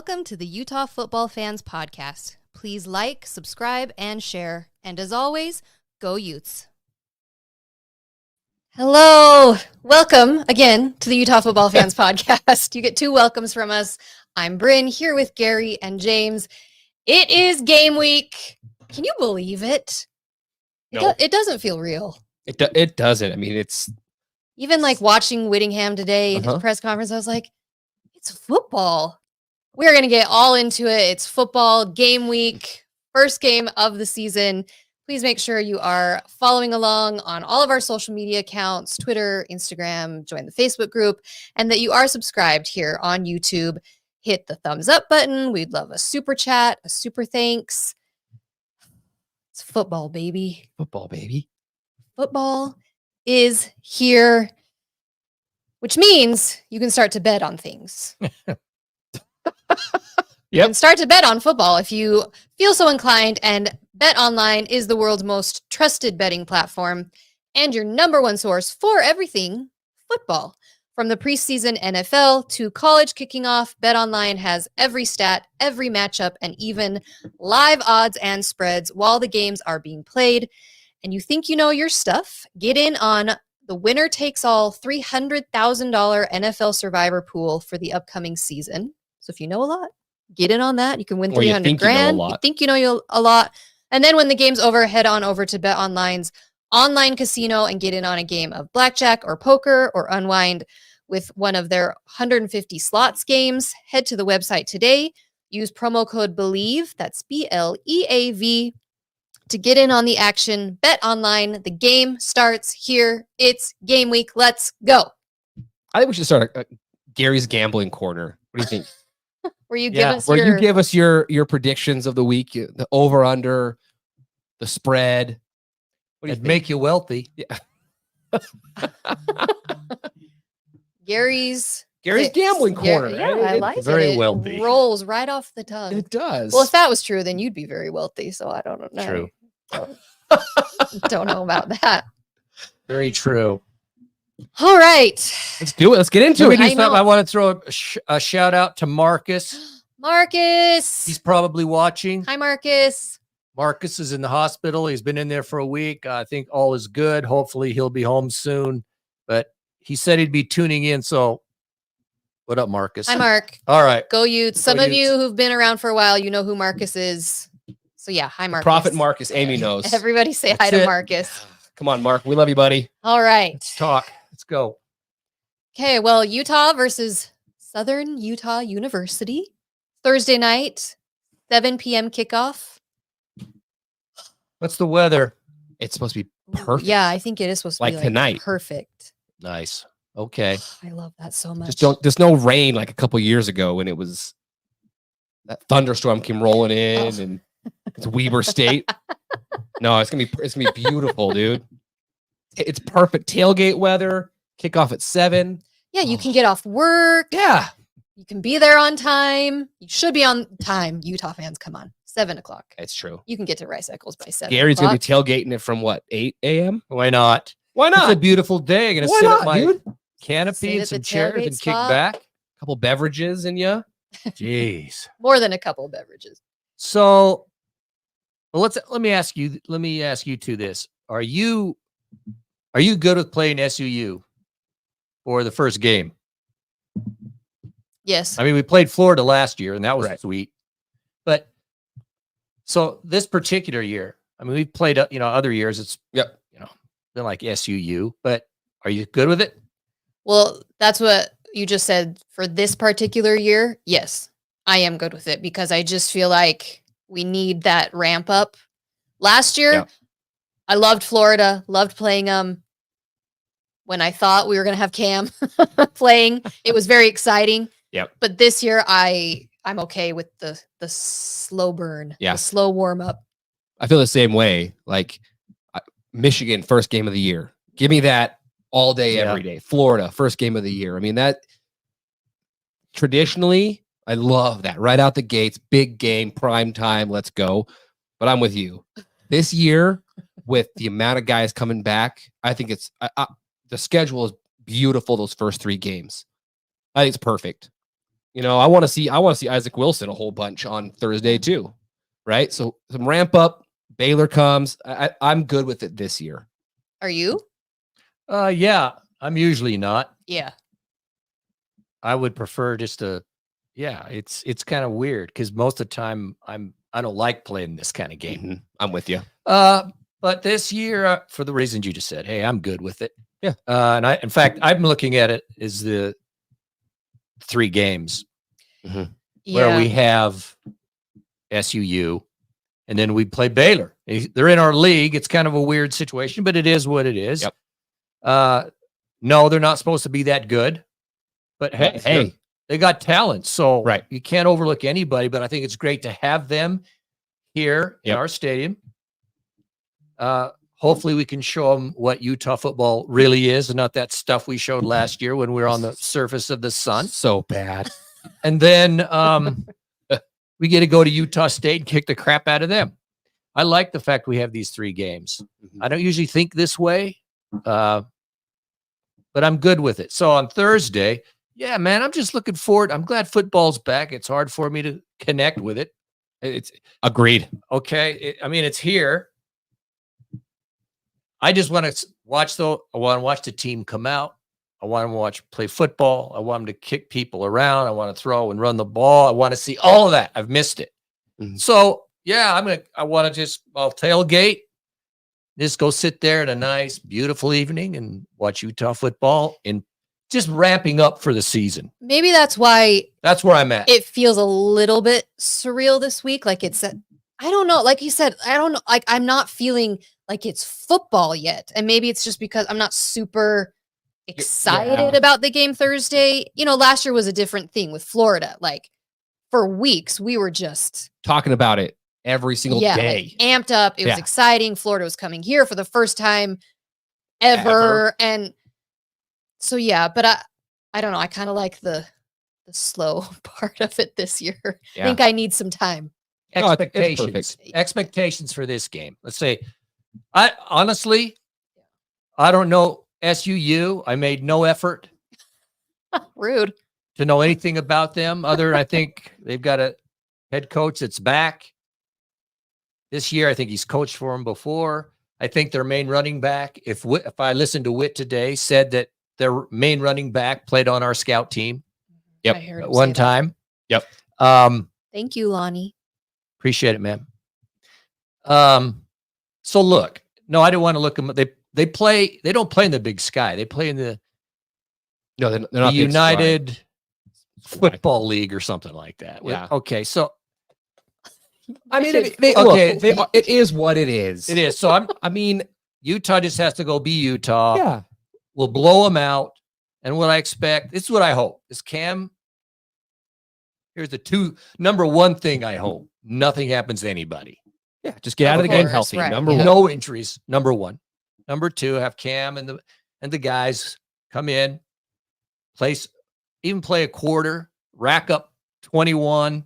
Welcome to the Utah Football Fans Podcast. Please like, subscribe, and share. And as always, go Utes. Hello. Welcome again to the Utah Football Fans Podcast. You get two welcomes from us. I'm Bryn, here with Gary and James. It is game week. Can you believe it? No. It doesn't feel real. It doesn't. I mean, it's... Even like watching Whittingham today in his press conference, I was like, it's football. We're going to get all into it. It's football game week, first game of the season. Please make sure you are following along on all of our social media accounts, Twitter, Instagram, join the Facebook group, and that you are subscribed here on YouTube. Hit the thumbs up button. We'd love a super chat, a super thanks. It's football, baby. Football, baby. Football is here, which means you can start to bet on things. You can start to bet on football if you feel so inclined, and Bet Online is the world's most trusted betting platform and your number one source for everything football. From the preseason NFL to college kicking off, Bet Online has every stat, every matchup, and even live odds and spreads while the games are being played. And you think you know your stuff? Get in on the winner-takes-all $300,000 NFL Survivor pool for the upcoming season. So if you know a lot, get in on that. You can win $300,000. You think you know a lot. And then when the game's over, head on over to Bet Online's online casino and get in on a game of blackjack or poker or unwind with one of their 150 slots games. Head to the website today. Use promo code BELIEVE, that's BLEAV, to get in on the action. Bet Online. The game starts here. It's game week. Let's go. I think we should start Gary's gambling corner. What do you think? Where you give us your predictions of the week, the over under, the spread. What do you make you wealthy? Yeah. Gary's gambling corner. Yeah, I like it. Very wealthy. Rolls right off the tongue. It does. Well, if that was true, then you'd be very wealthy. So I don't know. True. Don't know about that. Very true. All right. Let's do it. Let's get into it. I want to throw a shout out to Marcus. Marcus. He's probably watching. Hi, Marcus. Marcus is in the hospital. He's been in there for a week. I think all is good. Hopefully he'll be home soon. But he said he'd be tuning in. So what up, Marcus? Hi, Mark. All right. Go Utes. Some of you who've been around for a while, you know who Marcus is. So yeah, hi, Marcus. Prophet Marcus. Amy knows. Everybody say hi to Marcus. Come on, Mark. We love you, buddy. All right. Let's talk. Let's go. Okay, well, Utah versus Southern Utah University. Thursday night, 7 p.m. kickoff. What's the weather? It's supposed to be perfect. Yeah, I think it is supposed to be like tonight. Perfect. Nice. Okay. I love that so much. There's no rain like a couple years ago when it was that thunderstorm came rolling in and it's Weber State. No, it's gonna be beautiful, dude. It's perfect tailgate weather. Kickoff at 7. Yeah, you can get off work. Yeah. You can be there on time. You should be on time. Utah fans, come on. 7 o'clock. It's true. You can get to Rice Eccles by 7 Gary's o'clock. going to be tailgating it from what, 8 a.m.? Why not? Why not? It's a beautiful day. I'm going to sit at my canopy and some chairs and kick back. A couple beverages in you. Jeez. More than a couple of beverages. So, well, let me ask you two this. Are you good with playing SUU for the first game? Yes. I mean, we played Florida last year and that was sweet. But so this particular year, I mean, we've played, other years it's, been like SUU, but are you good with it? Well, that's what you just said for this particular year. Yes, I am good with it because I just feel like we need that ramp up. Last year, I loved Florida, loved playing them. When I thought we were going to have Cam playing, it was very exciting. Yep. But this year, I'm okay with the slow burn, the slow warm up. I feel the same way. Like Michigan, first game of the year. Give me that all day, every day. Florida, first game of the year. I mean, that traditionally, I love that. Right out the gates, big game, prime time, let's go. But I'm with you. This year, with the amount of guys coming back, I think it's the schedule is beautiful those first 3 games. I think it's perfect. I want to see Isaac Wilson a whole bunch on Thursday too, right? So some ramp up. Baylor comes. I'm good with it this year. Are you? Yeah, I'm usually not. Yeah. I would prefer just it's kind of weird because most of the time I don't like playing this kind of game. Mm-hmm. I'm with you. But this year, for the reasons you just said, hey, I'm good with it. Yeah. And in fact, I'm looking at it as the 3 games where we have SUU and then we play Baylor. They're in our league. It's kind of a weird situation, but it is what it is. Yep. No, they're not supposed to be that good, but hey, they got talent. So you can't overlook anybody, but I think it's great to have them here in our stadium. Hopefully we can show them what Utah football really is and not that stuff we showed last year when we were on the surface of the sun. So bad. And then we get to go to Utah State and kick the crap out of them. I like the fact we have these 3 games. I don't usually think this way, but I'm good with it. So on Thursday, yeah, man, I'm just looking forward. I'm glad football's back. It's hard for me to connect with it. It's agreed. Okay. It's here. I just want to watch I want to watch the team come out. I want to play football. I want them to kick people around. I want to throw and run the ball. I want to see all of that. I've missed it. So yeah, I'll tailgate, just go sit there in a nice, beautiful evening and watch Utah football and just ramping up for the season. Maybe that's why that's where I'm at. It feels a little bit surreal this week. Like I don't know. Like you said, I don't know. Like I'm not feeling like it's football yet. And maybe it's just because I'm not super excited about the game Thursday. Last year was a different thing with Florida. Like for weeks, we were just talking about it every single day. Like, amped up. It was exciting. Florida was coming here for the first time ever. And so, but I don't know. I kind of like the slow part of it this year. I think I need some time. Expectations for this game. Let's say, I don't know SUU. I made no effort. Rude. To know anything about them other than I think they've got a head coach that's back this year. I think he's coached for them before. I think their main running back, if I listened to Witt today, said that their main running back played on our scout team. Yep. I heard him one time. Yep. Thank you, Lonnie. Appreciate it, man. So look, no, I don't want to look them. They don't play in the Big Sky. They play in the they're not the United Football League or something like that. Yeah. Okay. So it is what it is. It is. So Utah just has to go be Utah. Yeah. We'll blow them out. And what I expect, this is what I hope, is Cam. Here's the number one thing I hope. Nothing happens to anybody. Yeah, just get out of the game healthy. Right. Number one. No injuries. Number one. Number two, have Cam and the guys come in, play a quarter, rack up 21.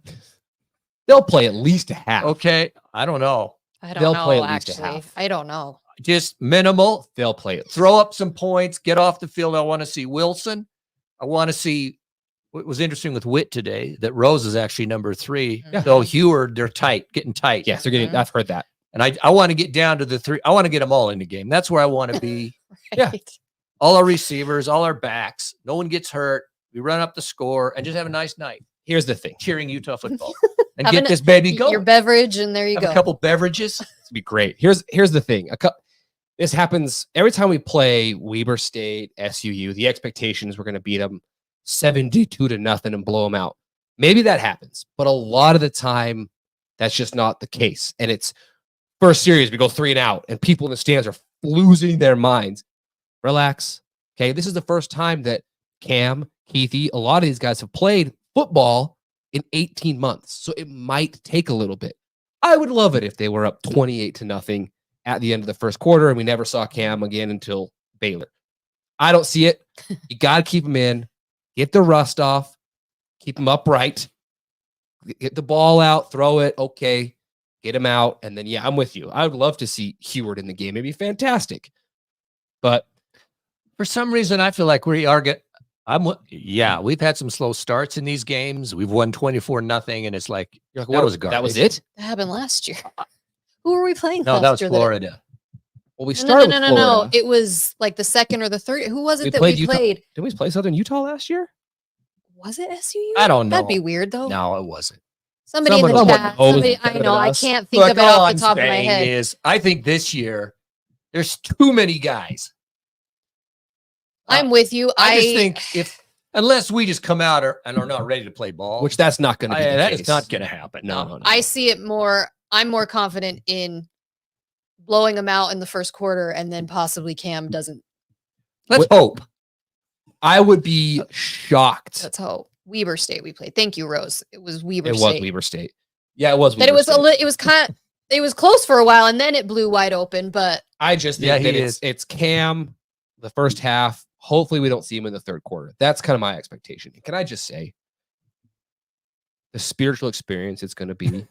They'll play at least a half. Okay, I don't know. They'll play at least a half. I don't know. Just minimal. They'll play it. Throw up some points. Get off the field. I want to see Wilson. I want to see. What was interesting with Witt today, that Rose is actually number 3. Mm-hmm. Though Heward, they're getting tight. Yes, they're getting. I've heard that. And I want to get down to the 3. I want to get them all in the game. That's where I want to be. Right. Yeah. All our receivers, all our backs. No one gets hurt. We run up the score and just have a nice night. Here's the thing: cheering Utah football and get this baby going. Your beverage, and there you go. A couple beverages. It'd be great. Here's the thing: this happens every time we play Weber State, SUU. The expectation is we're going to beat them 72-0 and blow them out. Maybe that happens, but a lot of the time, that's just not the case. And it's first series, we go 3 and out, and people in the stands are losing their minds. Relax. Okay. This is the first time that Cam, Keithy, a lot of these guys have played football in 18 months. So it might take a little bit. I would love it if they were up 28-0 at the end of the first quarter and we never saw Cam again until Baylor. I don't see it. You got to keep them in, get the rust off, keep them upright, get the ball out, throw it. Okay. Get him out. And then, yeah, I'm with you. I would love to see Heward in the game. It'd be fantastic. But for some reason, I feel like Yeah, we've had some slow starts in these games. We've won 24-0, and it's like, You're like, that was garbage. That was it? That happened last year. Who were we playing No, last that was year? Florida. Well, we started with Florida. No. It was like the second or the third. Who was it that we played? Did we play Southern Utah last year? Was it SUU? I don't know. That'd be weird, though. No, it wasn't. Somebody in the chat. I know. I can't think of it off the top of my head. I think this year there's too many guys. I'm with you. I just think unless we just come out and are not ready to play ball, which that's not going to be the that case. is not going to happen. No. I see it more. I'm more confident in blowing them out in the first quarter, and then possibly Cam doesn't. Let's hope. I would be shocked. Let's hope. Weber State we played. Thank you, Rose. It was Weber State. It was Weber State. Yeah, it was. That it was close for a while, and then it blew wide open. But I just think that it's Cam the first half. Hopefully, we don't see him in the third quarter. That's kind of my expectation. Can I just say, the spiritual experience it's going to be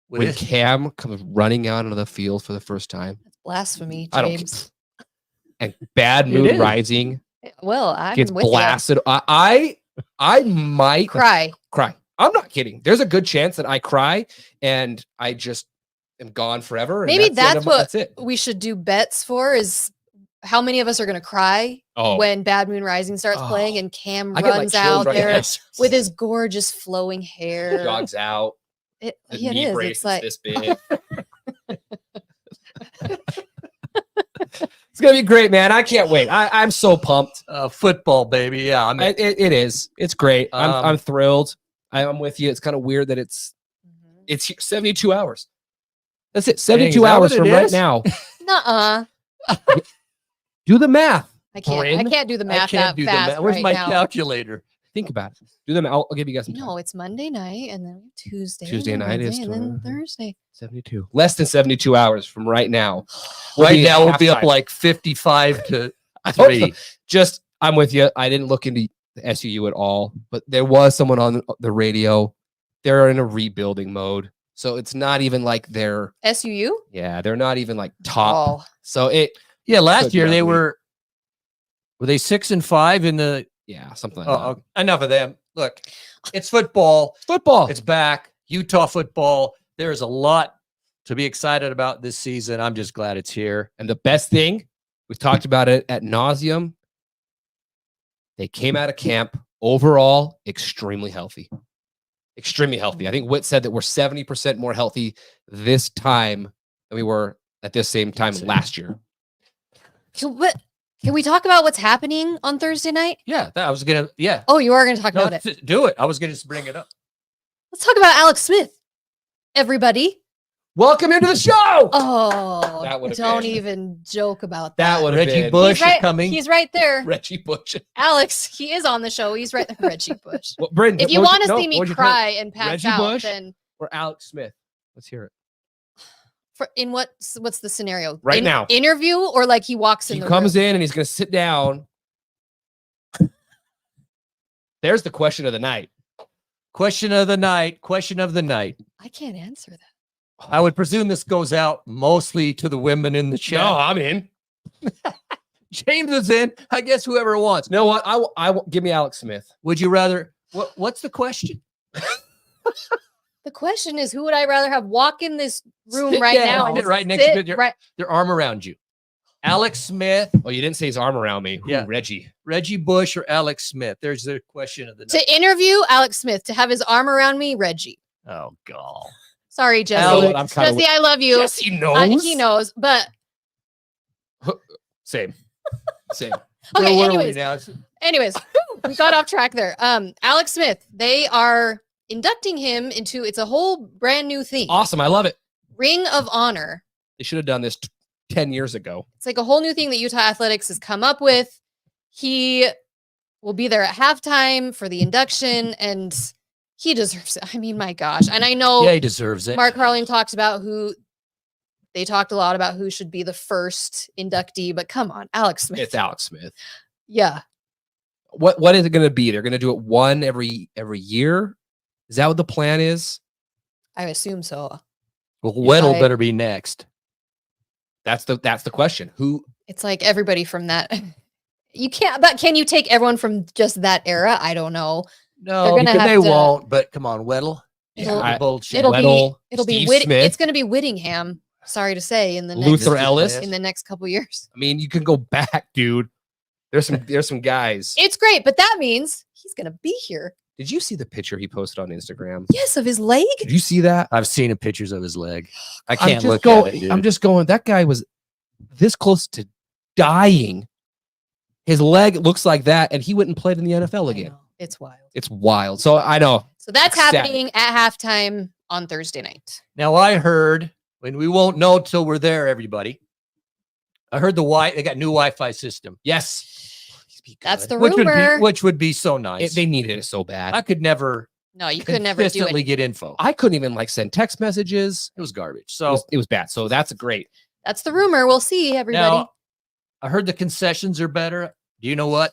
when Cam comes running out into the field for the first time? That's blasphemy, James. And bad mood rising. Well, I gets blasted. I might cry. I'm not kidding. There's a good chance that I cry and I just am gone forever. Maybe that's what we should do bets for, is how many of us are going to cry when Bad Moon Rising starts playing and Cam runs out there with his gorgeous flowing hair. Jogs out. It is. It's like this big. It's going to be great, man. I can't wait. I'm so pumped. Football, baby. Yeah, I mean, it is. It's great. I'm thrilled. I'm with you. It's kind of weird that it's 72 hours. That's it. 72 hours from right now. Nuh-uh. Do the math. I can't do the math that fast. Where's my calculator? Think about it. Do them. I'll give you guys some time. No, it's Monday night and then Tuesday. Tuesday night is and then Thursday. 72. Less than 72 hours from right now. Right now we'll be up like 55 to 3. Just, I'm with you. I didn't look into the SUU at all, but there was someone on the radio. They're in a rebuilding mode. So it's not even like they're SUU? Yeah, they're not even like top. So last year they were they 6-5 in the something like that. Enough of them. Look, it's football. It's back. Utah football. There's a lot to be excited about this season. I'm just glad it's here. And the best thing, we've talked about it ad nauseum. They came out of camp overall extremely healthy. Extremely healthy. I think Whit said that we're 70% more healthy this time than we were at this same time last year. Can we talk about what's happening on Thursday night? Yeah, I was going to, yeah. Oh, you are going to talk about it. Do it. I was going to bring it up. Let's talk about Alex Smith, everybody. Welcome into the show. Oh, don't even joke about that. That would have been. Bush coming. He's right there. Reggie Bush. Alex, he is on the show. He's right there. Reggie Bush. Well, Brendan, if you want to see me cry and pass Reggie out, Bush then or Alex Smith. Let's hear it. In what's the scenario? Right now. Interview or like he walks in the room? He comes in and he's going to sit down. There's the question of the night. Question of the night. I can't answer that. I would presume this goes out mostly to the women in the chat. No, I'm in. James is in. I guess whoever wants. You know what? I give me Alex Smith. Would you rather? What's the question? The question is, who would I rather have walk in this room now? And right next to their arm around you. Alex Smith. Oh, you didn't say his arm around me. Yeah, Reggie Bush or Alex Smith. There's the question of the night. To interview Alex Smith, to have his arm around me, Reggie. Oh God. Sorry, Jesse. Jesse, I love you. Jesse knows. He knows, but same. Okay. Anyways, we got off track there. Alex Smith. They are inducting him into. It's a whole brand new thing. Awesome. I love it. Ring of Honor. They should have done this 10 years ago. It's like a whole new thing that Utah Athletics has come up with. He will be there at halftime for the induction, and he deserves it. I mean, my gosh. And I know he deserves it. Mark Carling talked about they talked a lot about who should be the first inductee, but come on, Alex Smith. It's Alex Smith. Yeah. What is it going to be? They're going to do it one every year? Is that what the plan is? I assume so. Well, Weddle better be next. That's the question. Who? It's like everybody from that You can't, but can you take everyone from just that era? I don't know. No, gonna have they to- won't. But come on, Weddle. It'll- Bullshit. It'll Weddle, be Steve Smith. It's going to be Whittingham. Sorry to say, in the Luther next, Ellis. in the next couple years. I mean, you can go back, dude. There's some guys. It's great, but that means he's going to be here. Did you see the picture he posted on Instagram? Yes, of his leg. Did you see that? I've seen pictures of his leg. I I'm can't just look going, at it. Dude. I'm just going. That guy was this close to dying. His leg looks like that, and he went and played in the NFL I again. know. It's wild. It's wild. So I know. So that's Ecstatic. happening at halftime on Thursday night. Now I heard, when we won't know till we're there, everybody. I heard they got new Wi-Fi system. Yes. That's the Which rumor. would be so nice. They needed it so bad. I could never No, you could never do consistently it. get info. I couldn't even send text messages. It was garbage. It So was bad. So that's great. That's the rumor. We'll see, everybody. now I heard the concessions are better. Do you know what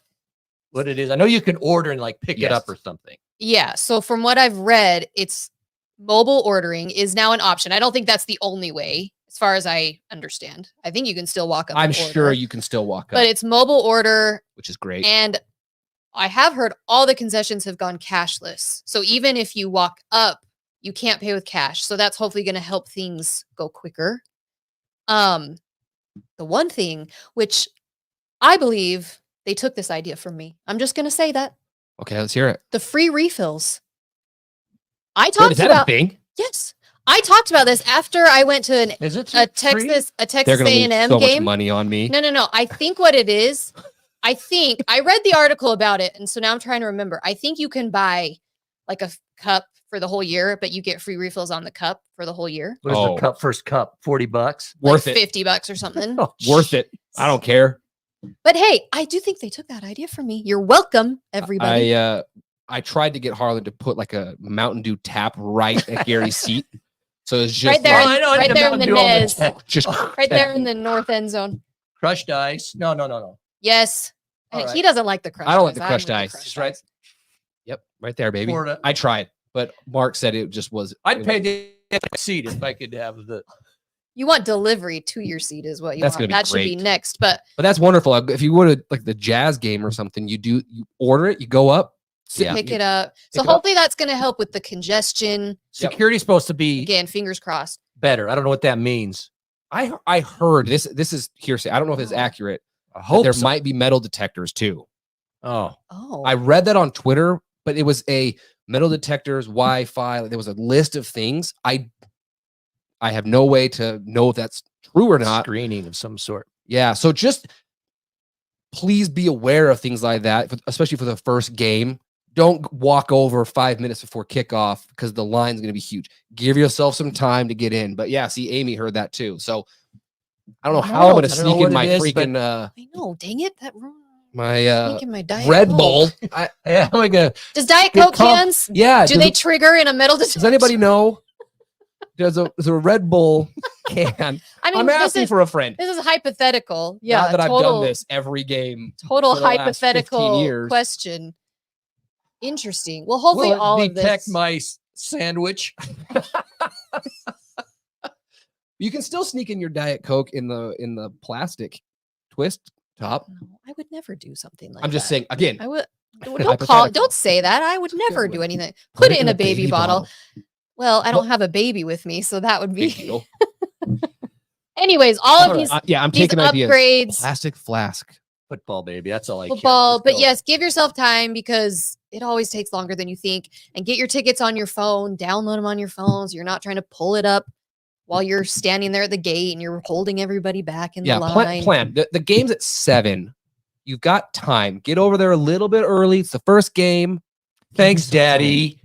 it is? I know you can order and pick it Yes. up or something. Yeah. So from what I've read, it's mobile ordering is now an option. I don't think that's the only way, as far as I understand. I think you can still walk up. I'm and sure order, you can still walk but up, it's mobile order. which is great. And I have heard all the concessions have gone cashless. So even if you walk up, you can't pay with cash. So that's hopefully going to help things go quicker. The one thing which I believe they took this idea from me. I'm just going to say that. Okay, let's hear it. The free refills. I Wait, talked is that about a thing? yes. I talked about this after I went to Is it a free? Texas They're going to lose A&M so much game. money on me. No. I think what it is, I think I read the article about it, and so now I'm trying to remember. I think you can buy a cup for the whole year, but you get free refills on the cup for the whole year. What is Oh. the cup? First cup, $40. Worth it. $50 or something. Oh, Worth it. I don't care. But hey, I do think they took that idea from me. You're welcome, everybody. I tried to get Harlan to put a Mountain Dew tap right at Gary's seat. So it's just Right there, Oh, I know, I right need a there in the Mountain Dew on the Nez, tap. just right there in the north end zone. Crushed ice. No. Yes. All He right. doesn't like the crushed I don't like ice. the I'm crushed with ice. crushed Just right. ice. Yep, right there, baby. Florida. I tried, but Mark said it just was. I'd pay the seat if I could have the. You want delivery to your seat is what you That's want. gonna be That should be great. next. But But that's wonderful. If you would have the Jazz game or something, you order it, you go up, Yeah. pick it up. So Pick it up. hopefully that's going to help with the congestion. Security's supposed to be Again, fingers crossed. better. I don't know what that means. I heard this is hearsay. I don't know if it's accurate. I That hope there so. might be metal detectors too. Oh, Oh, I read that on Twitter, but it was a metal detectors, Wi-Fi. There was a list of things. I have no way to know if that's true or not. screening of some sort. Yeah. So just please be aware of things like that, especially for the first game. Don't walk over 5 minutes before kickoff because the line's going to be huge. Give yourself some time to get in. But yeah, see, Amy heard that too. So I don't know how I'm going to I don't know sneak in what my it is, but- freaking I know. Dang it. That my making my Diet Red Coke. Bull. Yeah, I'm gonna Does Diet Good Coke call. cans, Yeah. do they trigger in a metal detector? Does anybody know? There's a Red Bull can. I mean, I'm this asking is, for a friend. this is hypothetical. Yeah. Not that I've total, done this every game. Total for the last 15 hypothetical years. question. Interesting. Well, hopefully will it all of detect this. my sandwich. You can still sneak in your Diet Coke in the plastic twist top. No, I would never do something like that. I'm just saying again. I would. Hypothetical. Don't say that. I would never Yeah, do well, anything. Put it in a baby bottle. Well, I don't Well- have a baby with me, so that would Big be. deal. Anyways, all of these Yeah, I'm these taking ideas. upgrades, Plastic flask. Football, baby. That's all I care. football. Let's But go. yes, give yourself time because it always takes longer than you think. And get your tickets on your phone. Download them on your phones. You're not trying to pull it up while you're standing there at the gate and you're holding everybody back in Yeah, the line. plan. The game's at 7. You've got time. Get over there a little bit early. It's the first game. Thanks, Daddy.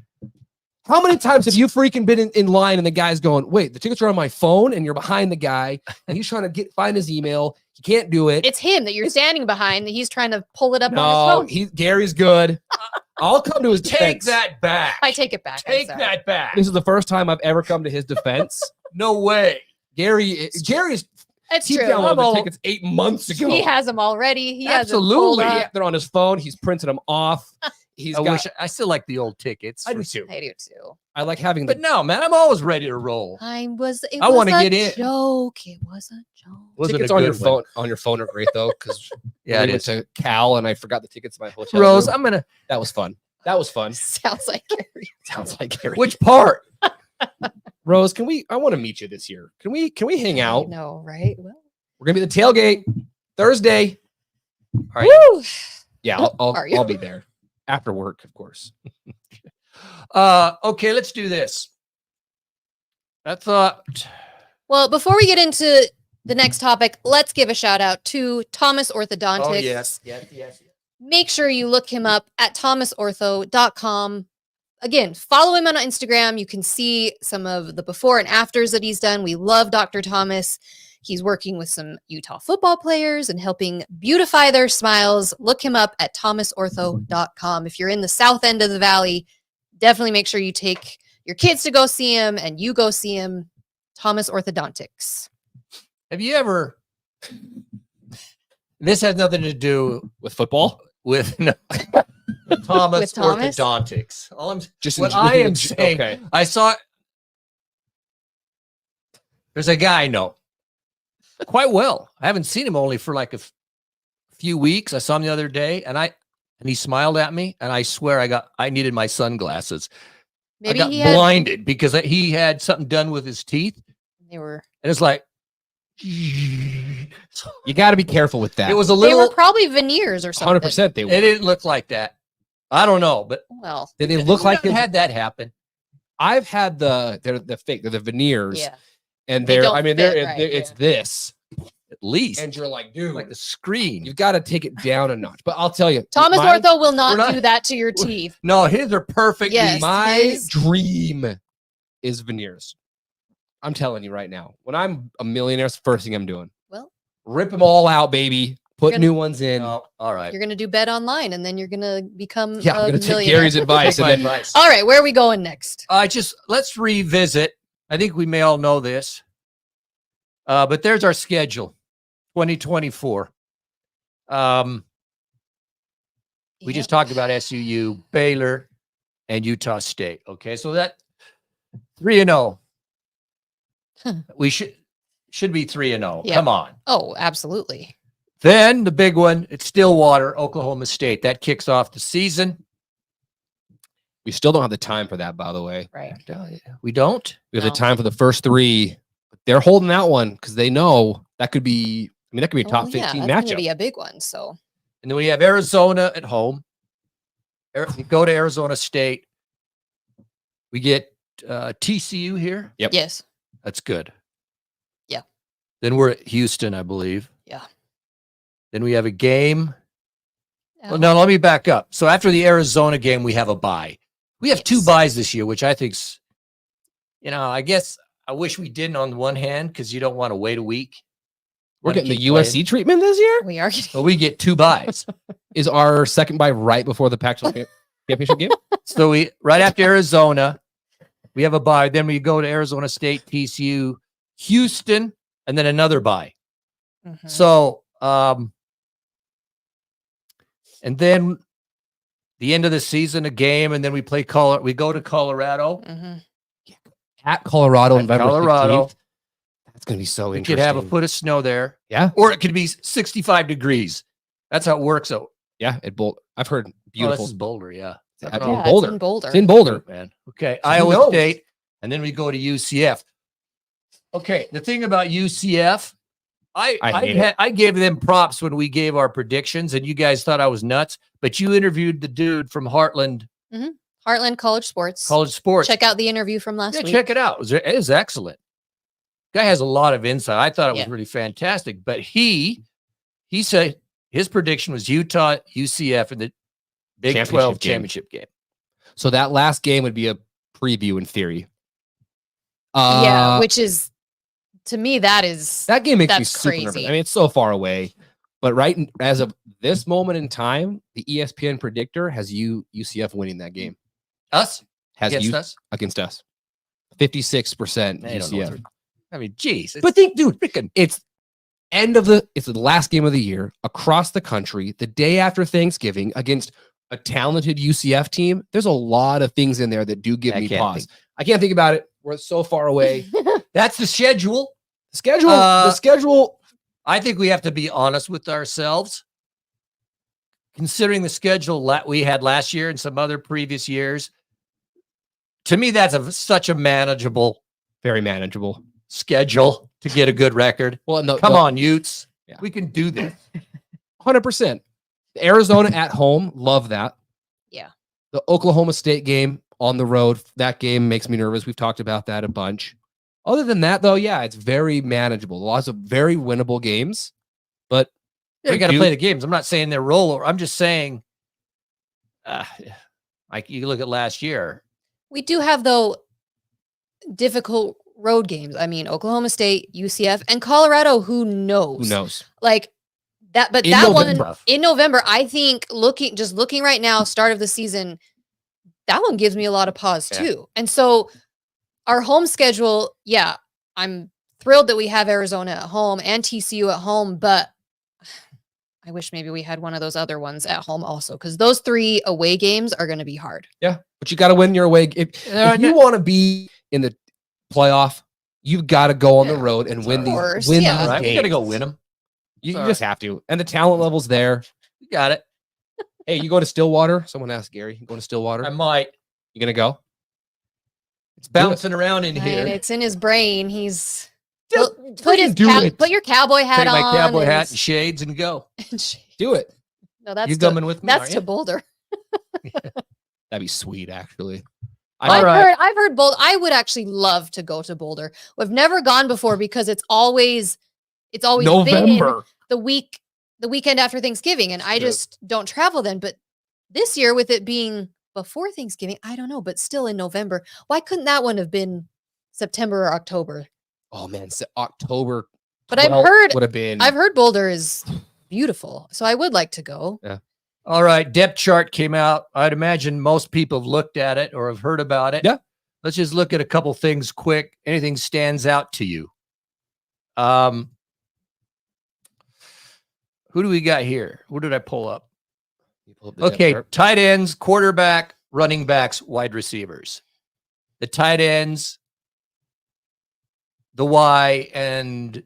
How many times have you freaking been in line and the guy's going, wait, the tickets are on my phone and you're behind the guy and he's trying to find his email. He can't do it. It's him that you're standing behind. That he's trying to pull it up on No, his phone. Gary's good. I'll come to his Take defense. that back. I take it back. I'm Take sorry. that back. This is the first time I've ever come to his defense. No way. Gary's It's he true. downloaded the all- tickets 8 months ago. He has them already. He has them pulled Absolutely. up. Yeah, they're on his phone. He's printing them off. I still like the old tickets. I do too. I do too. I like having But no, man, I'm always ready to roll. I I want to get in. Joke. It was a joke. Wasn't tickets a on your good one. phone. On your phone are great though, because Yeah, I it went is. to Cal and I forgot the tickets to my hotel. Rose, room. I'm gonna. That was fun. That was fun. Sounds like Gary. Sounds like Gary. Which part? Rose, can we? I want to meet you this year. Can we hang out? No, right? Well, We're gonna be at the tailgate Thursday. All right. woo. Yeah, Are you? I'll be there after work, of course. Okay, let's do this. I thought. Well, before we get into the next topic, let's give a shout out to Thomas Orthodontics. Oh yes. Make sure you look him up at thomasortho.com. Again, follow him on Instagram. You can see some of the before and afters that he's done. We love Dr. Thomas. He's working with some Utah football players and helping beautify their smiles. Look him up at thomasortho.com. If you're in the south end of the valley, definitely make sure you take your kids to go see him and you go see him. Thomas Orthodontics. Have you ever? This has nothing to do With football, with no, Thomas With Thomas? Orthodontics. All I'm just what in- I am saying. Okay. I saw. There's a guy I know quite well. I haven't seen him only for like a few weeks. I saw him the other day, and he smiled at me, and I swear I needed my sunglasses. Maybe I got he had. blinded because he had something done with his teeth, They were. and it's like You got to be careful with that. it was a They were little. probably veneers or something. 100%. They It didn't look like that. I don't know, but Well, did they look like it it? had that happen. I've had they're the fake, they're the veneers, yeah. and They they're. don't I mean, fit they're right, it's yeah. this, At least and you're like, dude, like the screen. you've got to take it down a notch. But I'll tell you, Thomas my, Ortho will not, we're not- do that to your teeth. No, his are perfect. Yes. my his- dream is veneers. I'm telling you right now, when I'm a millionaire, it's the first thing I'm doing. Well, Rip them all out, baby. Put gonna- new ones in. Oh, all right. you're going to do bet online and then you're going to become Yeah, I'm a gonna take millionaire. Gary's advice. My And then, advice. All right, where are we going next? Let's revisit. I think we may all know this, but there's our schedule, 2024. We just talked about SUU, Baylor, and Utah State. Okay, so that 3-0. We should be 3-0. Yeah. Come on. Oh, absolutely. Then the big one, it's Stillwater, Oklahoma State. That kicks off the season. we still don't have the time for that, by the way. Right. We don't. We have No. the time for the first three. They're holding that one because they know that could be. I mean, that could be a top 15 that's going to matchup. be a big one. So, And then we have Arizona at home. We go to Arizona State. We get TCU here. Yep. yes. That's good. Yeah. Then we're at Houston, I believe. Yeah. Then we have a game. Well, Oh, no, let me back up. So after the Arizona game, we have a bye. We have two Yes. buys this year, which I think's, I guess I wish we didn't on the one hand because you don't want to wait a week. We're Wanna getting the keep USC playing. treatment this year. we are getting. But we get two buys. Is our second bye right before the Pac-12 championship game? So we right after Arizona, we have a bye. Then we go to Arizona State, TCU, Houston, and then another bye. Mhm. So, and then the end of the season, a game, and then we play we go to Colorado. Mhm. At Colorado, At November Colorado. 16th. That's going to be so We interesting. could have a foot of snow there, Yeah, or it could be 65 degrees. That's how it works. Oh, yeah. At Boulder, I've heard this beautiful. is Boulder, yeah. At Oh, Yeah, Boulder. It's in Boulder. It's in Boulder. Man. Okay, So who Iowa knows? State, and then we go to UCF. Okay, the thing about UCF, I hate it. I gave them props when we gave our predictions, and you guys thought I was nuts. But you interviewed the dude from Heartland Heartland College Sports. College Sports. Check out the interview from last week. Check it out. It is excellent. Guy has a lot of insight. I thought it was Yeah. really fantastic. But he said his prediction was Utah, UCF, in the Big Championship 12 game. championship game. So that last game would be a preview in theory. Yeah, which is, to me, that is. that game makes me that's super nervous. crazy. I mean, it's so far away, but as of this moment in time, the ESPN predictor has UCF winning that game. Us? Has Against you us? against us. 56% They don't know what UCF. they're- I mean, geez. But think, dude, freaking it's the last game of the year across the country, the day after Thanksgiving against a talented UCF team, there's a lot of things in there that do give me pause. think. I can't think about it. We're so far away. That's the schedule. The schedule. I think we have to be honest with ourselves. Considering the schedule we had last year and some other previous years, to me, that's such a manageable, very manageable schedule to get a good record. Well, no, come on, Utes. Yeah. We can do this. 100%. Arizona at home, love that. Yeah. The Oklahoma State game on the road, that game makes me nervous. We've talked about that a bunch. Other than that, though, yeah, it's very manageable. Lots of very winnable games, but you got to play the games. I'm not saying they're rollover. I'm just saying, like you look at last year. We do have, though, difficult road games. I mean, Oklahoma State, UCF, and Colorado. Who knows? Who knows? Like that, but In that November. one in November, I think looking right now, start of the season, that one gives me a lot of pause too. And so our home schedule, yeah, I'm thrilled that we have Arizona at home and TCU at home, but I wish maybe we had one of those other ones at home also, because those 3 away games are going to be hard. Yeah, but you got to win your away. If you want to be in the playoff, you've got to go on the road and win these Right? games. You got to go win them. You just have to. And the talent level's there. You got it. Hey, you going to Stillwater? Someone asked Gary. You going to Stillwater? I might. You going to go? It's bouncing around in here. And it's in his brain. He's put your cowboy hat Take on. my cowboy hat and shades and go. Do it. No, that's you coming with me? That's to Boulder. That'd be sweet, actually. I've heard Boulder. I would actually love to go to Boulder. We've never gone before because it's always November, been the weekend after Thanksgiving, and I just don't travel then. But this year, with it being before Thanksgiving, I don't know, but still in November. Why couldn't that one have been September or October? Oh man, October. But I've heard Boulder is beautiful, so I would like to go. Yeah. All right, depth chart came out. I'd imagine most people have looked at it or have heard about it. Yeah. Let's just look at a couple things quick. Anything stands out to you? Who do we got here? What did I pull up? Okay, tight ends, quarterback, running backs, wide receivers. The tight ends, the Y and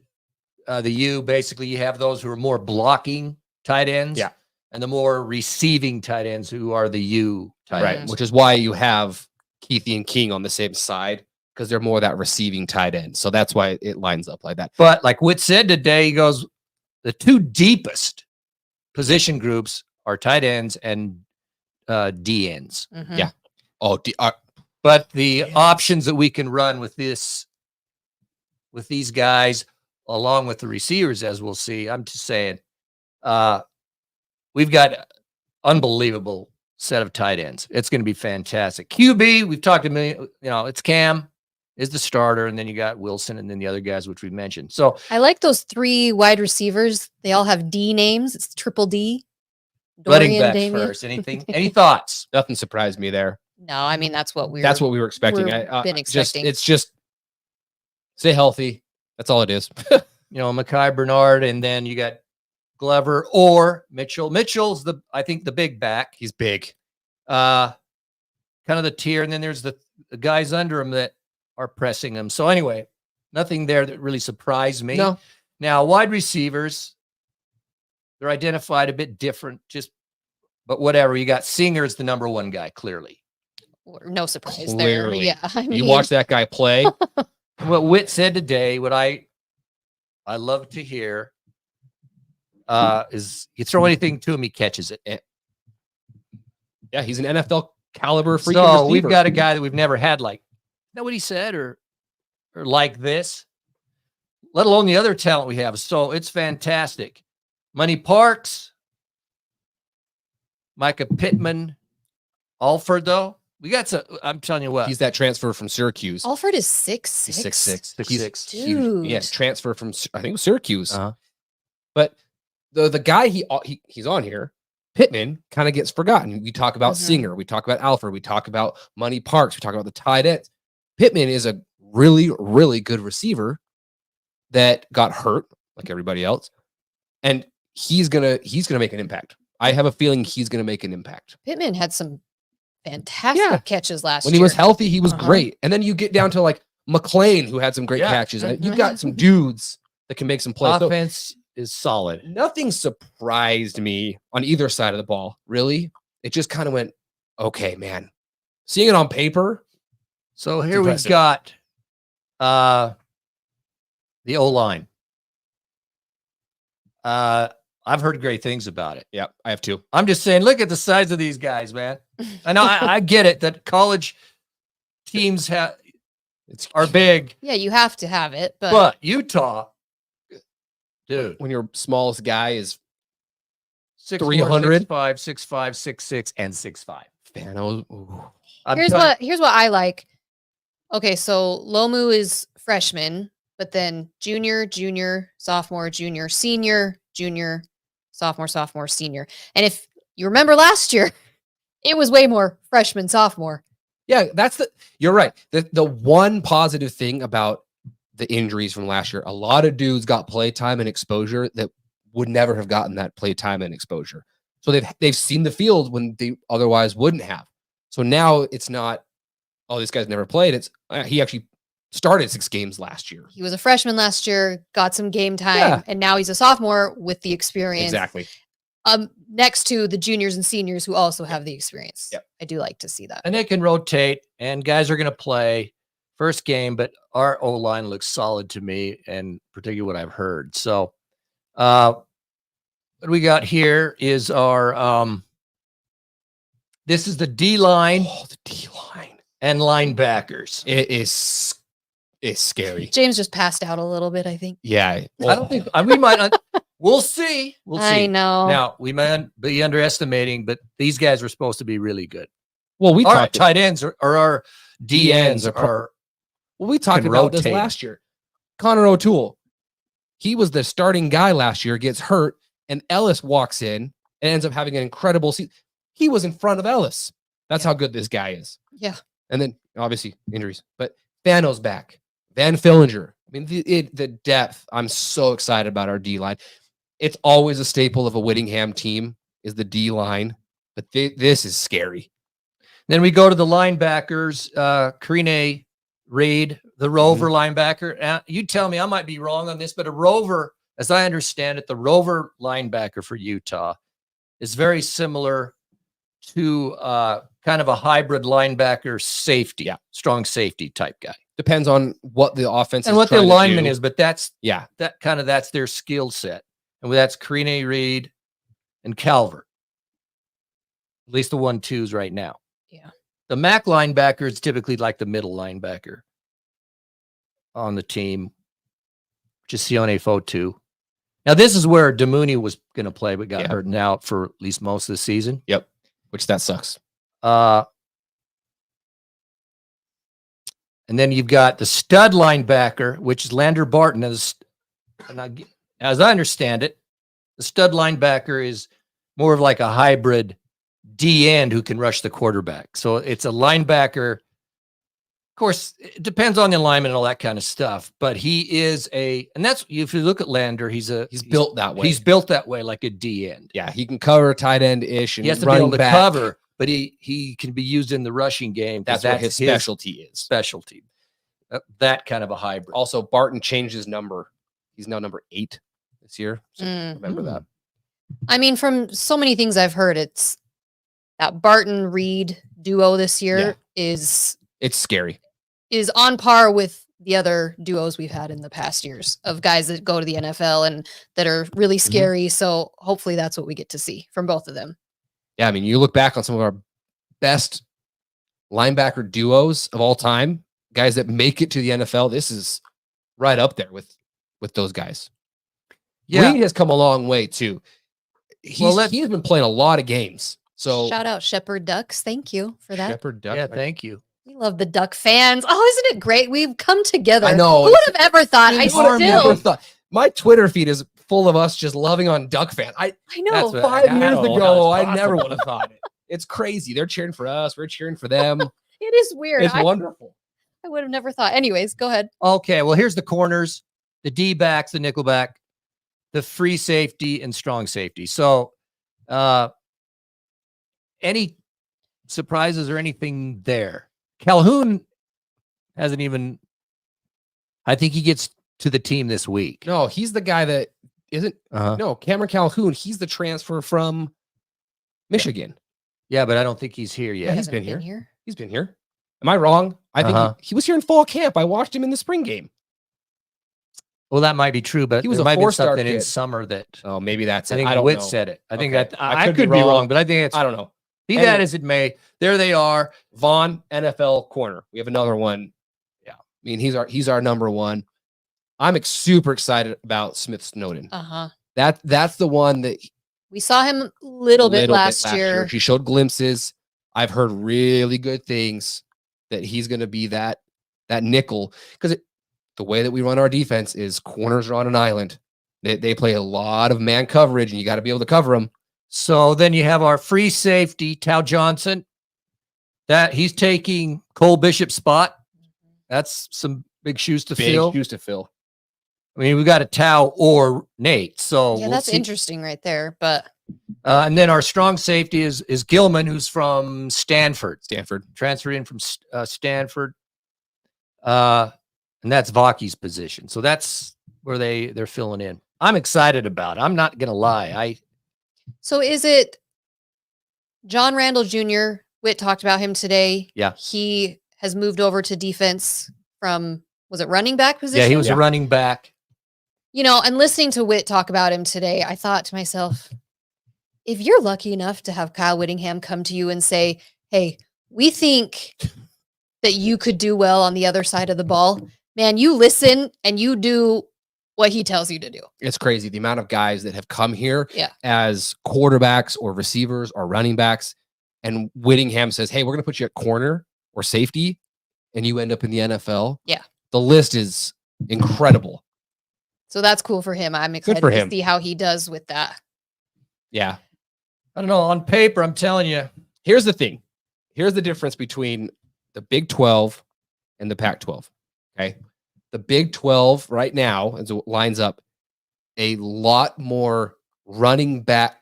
the U, basically you have those who are more blocking tight ends. Yeah. And the more receiving tight ends who are the U tight ends. Which is why you have Keithy and King on the same side, because they're more that receiving tight end. So that's why it lines up like that. But like Witt said today, he goes, the 2 deepest position groups are tight ends and D ends. Mm-hmm. Yeah. Oh, but the options that we can run with these guys, along with the receivers, as we'll see, I'm just saying, we've got unbelievable set of tight ends. It's going to be fantastic. QB, we've talked a million, it's Cam is the starter, and then you got Wilson, and then the other guys, which we mentioned. So I like those 3 wide receivers. They all have D names. It's triple D. Running backs first. Any thoughts? Nothing surprised me there. No, I mean, that's what we were expecting. Been expecting. It's just stay healthy. That's all it is. Mekhi Bernard, and then you got Glover or Mitchell. Mitchell's I think the big back. He's big. Kind of the tier, and then there's the guys under him that are pressing him. So anyway, nothing there that really surprised me. No. Now, wide receivers, they're identified a bit different, but whatever. You got Singer's the number 1 guy, clearly. No surprise Clearly. there. Yeah. You watch that guy play. What Witt said today, what I love to hear, is you throw anything to him, he catches it. Yeah, he's an NFL caliber freaking So receiver. we've got a guy that we've never had like, know what he said, or like this, let alone the other talent we have. So it's fantastic. Money Parks, Micah Pittman, Alford, though. We got some, I'm telling you what. He's that transfer from Syracuse. Alford is 6'6". He's 6'6". 6'6". Dude. Yes, transfer from, I think it was Syracuse. Uh-huh. But the guy he's on here, Pittman, kind of gets forgotten. We talk about Singer, we talk about Alford, we talk about Money Parks, we talk about the tight ends. Pittman is a really, really good receiver that got hurt like everybody else, and he's gonna make an impact. I have a feeling he's going to make an impact. Pittman had some fantastic catches last year. When he was healthy, he was Uh-huh. great. And then you get down to like McLean, who had some great catches. You've got some dudes that can make some plays. Offense is solid. Nothing surprised me on either side of the ball, really. It just kind of went, okay, man. Seeing it on paper. So here we've got the O-line. I've heard great things about it. Yeah, I have too. I'm just saying, look at the size of these guys, man. I know I get it that college teams are big. Yeah, you have to have it, but Utah, dude, when your smallest guy is 300, 6'5", 6'5", 6'6", and 6'5". Here's what I like. Okay, so Lomu is freshman, but then junior, sophomore, junior, senior, sophomore, senior. And if you remember last year, it was way more freshman, sophomore. Yeah, you're right. The one positive thing about the injuries from last year, a lot of dudes got play time and exposure that would never have gotten that play time and exposure. So they've seen the field when they otherwise wouldn't have. So now it's not, oh, this guy's never played. It's he actually started 6 games last year. He was a freshman last year, got some game time, and now he's a sophomore with the experience. Exactly. Next to the juniors and seniors who also have the experience. Yep. I do like to see that. And they can rotate, and guys are going to play first game, but our O-line looks solid to me, and particularly what I've heard. So what we got here is our this is the D-line. Oh, the D-line. And linebackers. It's scary. James just passed out a little bit, I think. Yeah. I don't think we might. We'll see. We'll see. I know. Now we might be underestimating, but these guys are supposed to be really good. Well, our tight ends or our DNs are. Well, we talked about this last year. Connor O'Toole, he was the starting guy last year, gets hurt, and Ellis walks in and ends up having an incredible season. He was in front of Ellis. That's how good this guy is. Yeah. And then obviously injuries, but Fano's back. Van Fillinger. I mean, the depth. I'm so excited about our D line. It's always a staple of a Whittingham team is the D line, but this is scary. Then we go to the linebackers. Karine Reed, the Rover linebacker. You tell me, I might be wrong on this, but a Rover, as I understand it, the Rover linebacker for Utah is very similar to kind of a hybrid linebacker safety, strong safety type guy. Depends on what the offense and is what the alignment is, but that's their skill set. And that's Karine Reed and Calvert. At least the 1-2s right now. Yeah. The MAC linebacker is typically like the middle linebacker on the team, which is Sione Fotu. Now, this is where Demooney was going to play, but got hurt and out for at least most of the season. Yep. Which that sucks. And then you've got the stud linebacker, which is Lander Barton. As I understand it, the stud linebacker is more of like a hybrid D end who can rush the quarterback. So it's a linebacker. Of course, it depends on the alignment and all that kind of stuff. But he is and that's if you look at Lander, he's built that way. He's built that way, like a D end. Yeah, he can cover tight end ish and he has to be able to cover, but he can be used in the rushing game. That's what his specialty is. Specialty. That kind of a hybrid. Also, Barton changed his number. He's now number 8 this year. So remember that. I mean, from so many things I've heard, it's that Barton Reed duo this year it's scary. Is on par with the other duos we've had in the past years of guys that go to the NFL and that are really scary. So hopefully that's what we get to see from both of them. Yeah, I mean, you look back on some of our best linebacker duos of all time, guys that make it to the NFL. This is right up there with those guys. Yeah. Reed has come a long way too. He's been playing a lot of games. So shout out Shepherd Ducks. Thank you for that. Shepherd Duck. Yeah, thank you. We love the Duck fans. Oh, isn't it great? We've come together. I know. Who would have ever thought? Never thought. My Twitter feed is full of us just loving on Duck fans. I know. 5 years ago, I never would have thought it. It's crazy. They're cheering for us. We're cheering for them. It is weird. It's wonderful. I would have never thought. Anyways, go ahead. Okay, well, here's the corners, the D-backs, the nickelback, the free safety, and strong safety. So Any surprises or anything there? Calhoun hasn't even. I think he gets to the team this week. No, he's the guy that isn't. No, Cameron Calhoun. He's the transfer from Michigan. Yeah, but I don't think he's here yet. Yeah, he's been here. He's been here. Am I wrong? I think he was here in fall camp. I watched him in the spring game. Well, that might be true, but he was there a might be four-star something kid in summer that. Oh, maybe that's it. I think Witt said it. I think that I could be wrong, but I think it's. I don't know. Be that as it may, there they are. Vaughn, NFL corner. We have another one. Yeah, I mean he's our number one. I'm super excited about Smith Snowden. That's the one that we saw him a little bit last year. He showed glimpses. I've heard really good things that he's going to be that nickel, because the way that we run our defense is corners are on an island. They play a lot of man coverage, and you got to be able to cover them. So then you have our free safety, Tao Johnson. That he's taking Cole Bishop's spot. That's some big shoes to fill. I mean, we got a Tao or Nate. So yeah, that's interesting right there. But and then our strong safety is Gilman, who's from Stanford. Transferred in from Stanford. And that's Vaki's position. So that's where they're filling in. I'm excited about it. I'm not gonna lie. So is it John Randall Jr.? Witt talked about him today. Yeah. He has moved over to defense from, was it running back position? Yeah, he was a running back. You know, and listening to Witt talk about him today, I thought to myself, if you're lucky enough to have Kyle Whittingham come to you and say, hey, we think that you could do well on the other side of the ball, man, you listen and you do what he tells you to do. It's crazy the amount of guys that have come here as quarterbacks or receivers or running backs, and Whittingham says, hey, we're going to put you at corner or safety, and you end up in the NFL. Yeah. The list is incredible. So that's cool for him. I'm excited to see how he does with that. Yeah. I don't know. On paper, I'm telling you. Here's the thing. Here's the difference between the Big 12 and the Pac-12. Okay. The Big 12 right now, as it lines up, a lot more running back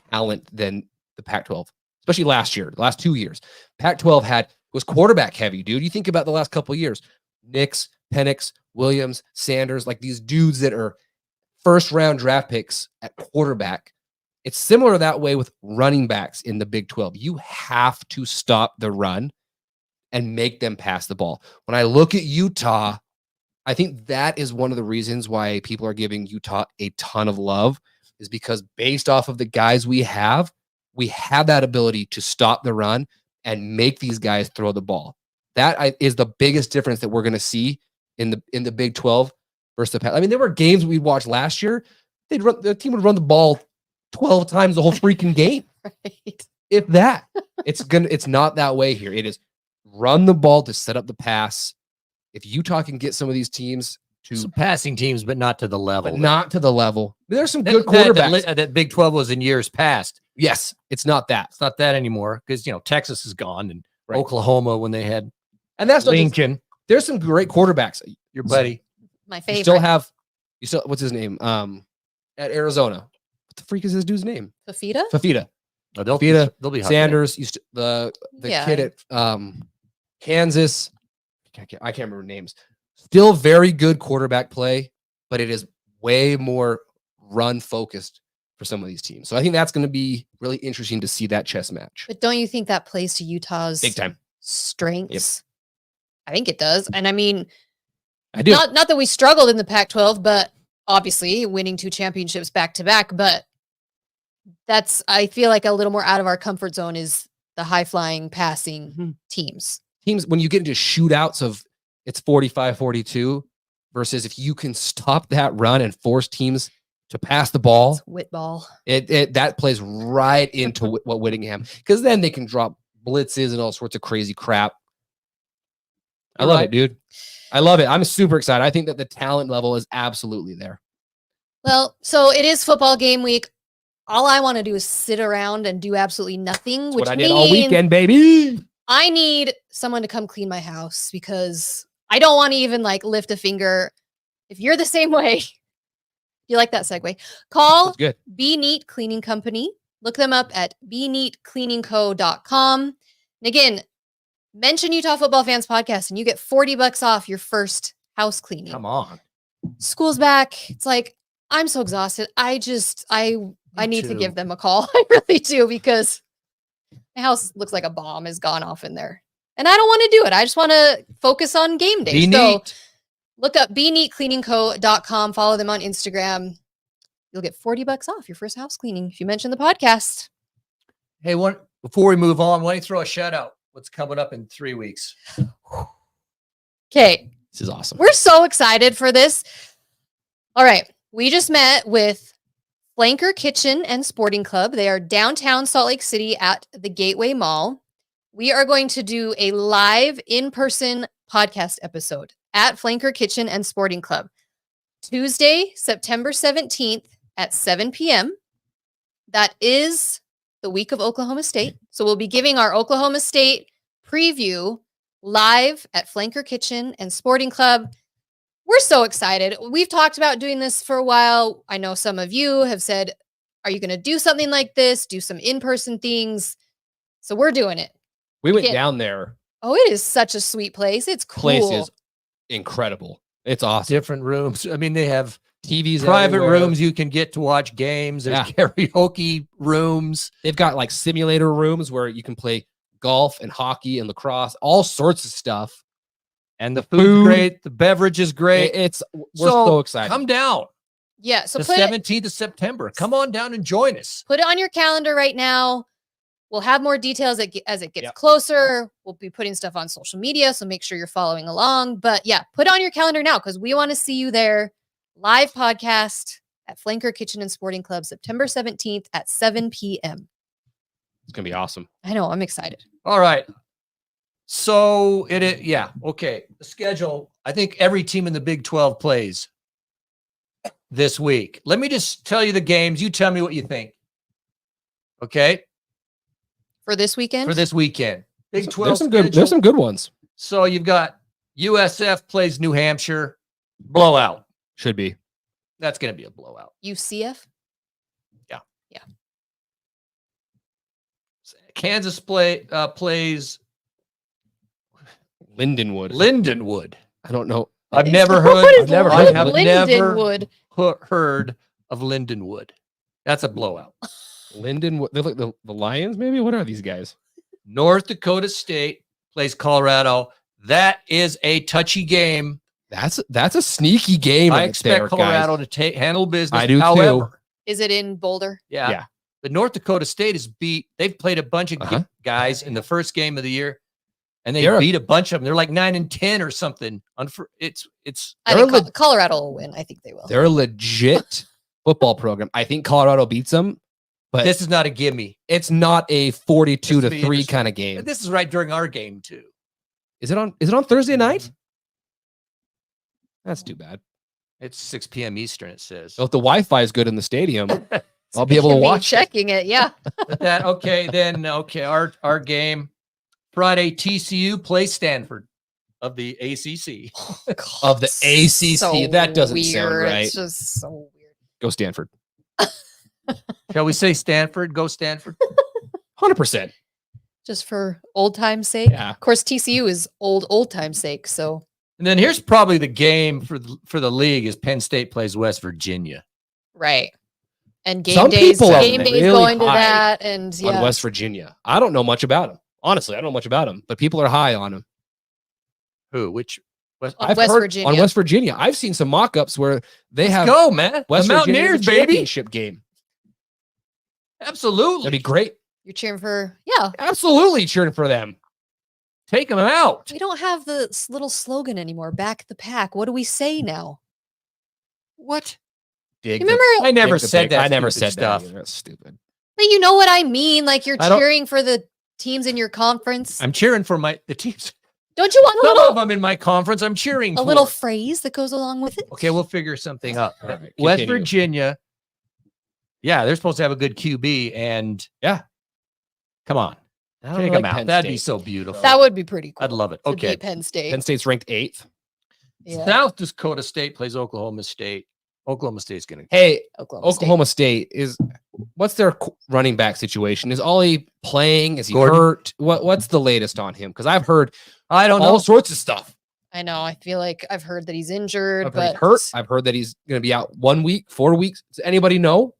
talent than the Pac-12, especially last year, the last 2 years. Pac-12 was quarterback heavy, dude. You think about the last couple of years, Nix, Penix, Williams, Sanders, like these dudes that are first round draft picks at quarterback. It's similar that way with running backs in the Big 12. You have to stop the run and make them pass the ball. When I look at Utah, I think that is one of the reasons why people are giving Utah a ton of love, is because based off of the guys we have that ability to stop the run and make these guys throw the ball. That is the biggest difference that we're going to see in the Big 12 versus the Pac. I mean, there were games we watched last year. The team would run the ball 12 times the whole freaking game. Right. If that, it's not that way here. It is run the ball to set up the pass. If Utah can get some of these teams to some passing teams, but not to the level. There's some good quarterbacks. That Big 12 was in years past. Yes, it's not that. It's not that anymore, because Texas is gone, and Oklahoma when they had that's Lincoln. There's some great quarterbacks. Your buddy, my favorite. You still what's his name? At Arizona, what the freak is his dude's name? Fafita. Oh, they'll be Sanders. The kid at Kansas. I can't remember names. Still very good quarterback play, but it is way more run focused for some of these teams. So I think that's going to be really interesting to see that chess match. But don't you think that plays to Utah's big time strengths? Yep. I think it does. And I mean, I do. Not that we struggled in the Pac-12, but obviously winning 2 championships back to back. But I feel like a little more out of our comfort zone is the high flying passing teams. When you get into shootouts of it's 45-42 versus if you can stop that run and force teams to pass the ball, it's Witt ball. That plays right into what Whittingham, because then they can drop blitzes and all sorts of crazy crap. I love it, dude. I love it. I'm super excited. I think that the talent level is absolutely there. Well, so it is football game week. All I want to do is sit around and do absolutely nothing. That's what I did all weekend, baby. I need someone to come clean my house, because I don't want to even lift a finger. If you're the same way, you like that segue, call Be Neat Cleaning Company Look them up at beneatcleaningco.com. And again, mention Utah Football Fans Podcast and you get $40 off your first house cleaning. Come on. School's back. It's like, I'm so exhausted. I need to too. give them a call. I really do, because my house looks like a bomb has gone off in there. And I don't want to do it. I just want to focus on game day. Be So neat. look up beneatcleaningco.com. Follow them on Instagram. You'll get $40 off your first house cleaning if you mention the podcast. Hey, before we move on, why don't you throw a shout out? What's coming up in 3 weeks? Okay. This is awesome. We're so excited for this. All right. We just met with Flanker Kitchen and Sporting Club. They are downtown Salt Lake City at the Gateway Mall. We are going to do a live in-person podcast episode at Flanker Kitchen and Sporting Club. Tuesday, September 17th at 7 p.m. That is the week of Oklahoma State. So we'll be giving our Oklahoma State preview live at Flanker Kitchen and Sporting Club. We're so excited. We've talked about doing this for a while. I know some of you have said, are you going to do something like this? Do some in-person things. So we're doing it. We went down there. Oh, it is such a sweet place. It's cool. Place is incredible. It's awesome. Different rooms. I mean, they have TVs, private everywhere. rooms you can get to watch games. There's karaoke rooms. They've got like simulator rooms where you can play golf and hockey and lacrosse, all sorts of stuff. And the food's great. The beverage is great. We're so excited. Come down. Yeah. So The put 17th of September. Come on down and join us. it on your calendar right now. We'll have more details as it gets closer. We'll be putting stuff on social media, so make sure you're following along. But yeah, put it on your calendar now because we want to see you there. Live podcast at Flanker Kitchen and Sporting Club, September 17th at 7 p.m. It's going to be awesome. I know. I'm excited. All right. So okay. The schedule. I think every team in the Big 12 plays this week. Let me just tell you the games. You tell me what you think. Okay. For this weekend? For this weekend. Big 12 There's schedule. some good ones. So you've got USF plays New Hampshire. Blowout. Should be. That's going to be a blowout. UCF? Yeah. Yeah. Kansas plays Lindenwood. I don't know. I've never heard. What is I've never Lindenwood? heard of Lindenwood. That's a blowout. Lindenwood. They're like the Lions, maybe? What are these guys? North Dakota State plays Colorado. That is a touchy game. That's a sneaky game. I expect Colorado to handle business. I do However, too. Is it in Boulder? Yeah. But North Dakota State they've played a bunch of guys in the first game of the year, and they beat a bunch of them. They're like 9-10 or something. I think Colorado will win. I think they will. They're a legit football program. I think Colorado beats them, but this is not a gimme. It's not a 42-3 kind of game. And this is right during our game too. Is it on Thursday night? That's too bad. It's 6 p.m. Eastern, it says. So if the Wi-Fi is good in the stadium, I'll be able to watch. Checking it, yeah. Our game Friday. TCU plays Stanford of the ACC. Of the ACC, So that doesn't weird. sound right. It's just so weird. Go Stanford. Shall we say Stanford? Go Stanford. 100%. Just for old time's sake. Yeah. Of course, TCU is old time's sake. So. And then here's probably the game for the league is Penn State plays West Virginia. Right. And Some game days really going to high that. And on West Virginia. I don't know much about them. Honestly, I don't know much about them, but people are high on them. Who? Which? I've West heard Virginia. on West Virginia. I've seen some mock-ups where they have go, man. West the Virginia Mountaineers, baby. championship game. Absolutely. That'd be great. You're cheering for, Absolutely cheering for them. Take them out. We don't have the little slogan anymore. Back the pack. What do we say now? What? Dig You remember? I never said that. I never stupid said that. stuff. Either. That's stupid. But you know what I mean? Like you're I don't- cheering for the teams in your conference. I'm cheering for the teams. Don't you want Some a of them in my conference, I'm cheering for. little phrase that goes along with it? Okay, we'll figure something up. All right, West continue. Virginia. Yeah, they're supposed to have a good QB, and come on, I don't take like them out. Penn That'd be State. so beautiful. That would be pretty cool. I'd love it. to Okay, beat Penn State. Penn State's ranked 8th. Yeah. South Dakota State plays Oklahoma State. Oklahoma State's gonna. Hey, Oklahoma State. Oklahoma State is what's their running back situation? Is Ollie playing? Is he Gordon? hurt? What's the latest on him? Because I've heard I don't all know. sorts of stuff. I know. I feel like I've heard that he's injured, I've heard but he's hurt. I've heard that he's going to be out 1 week, 4 weeks. Does anybody know?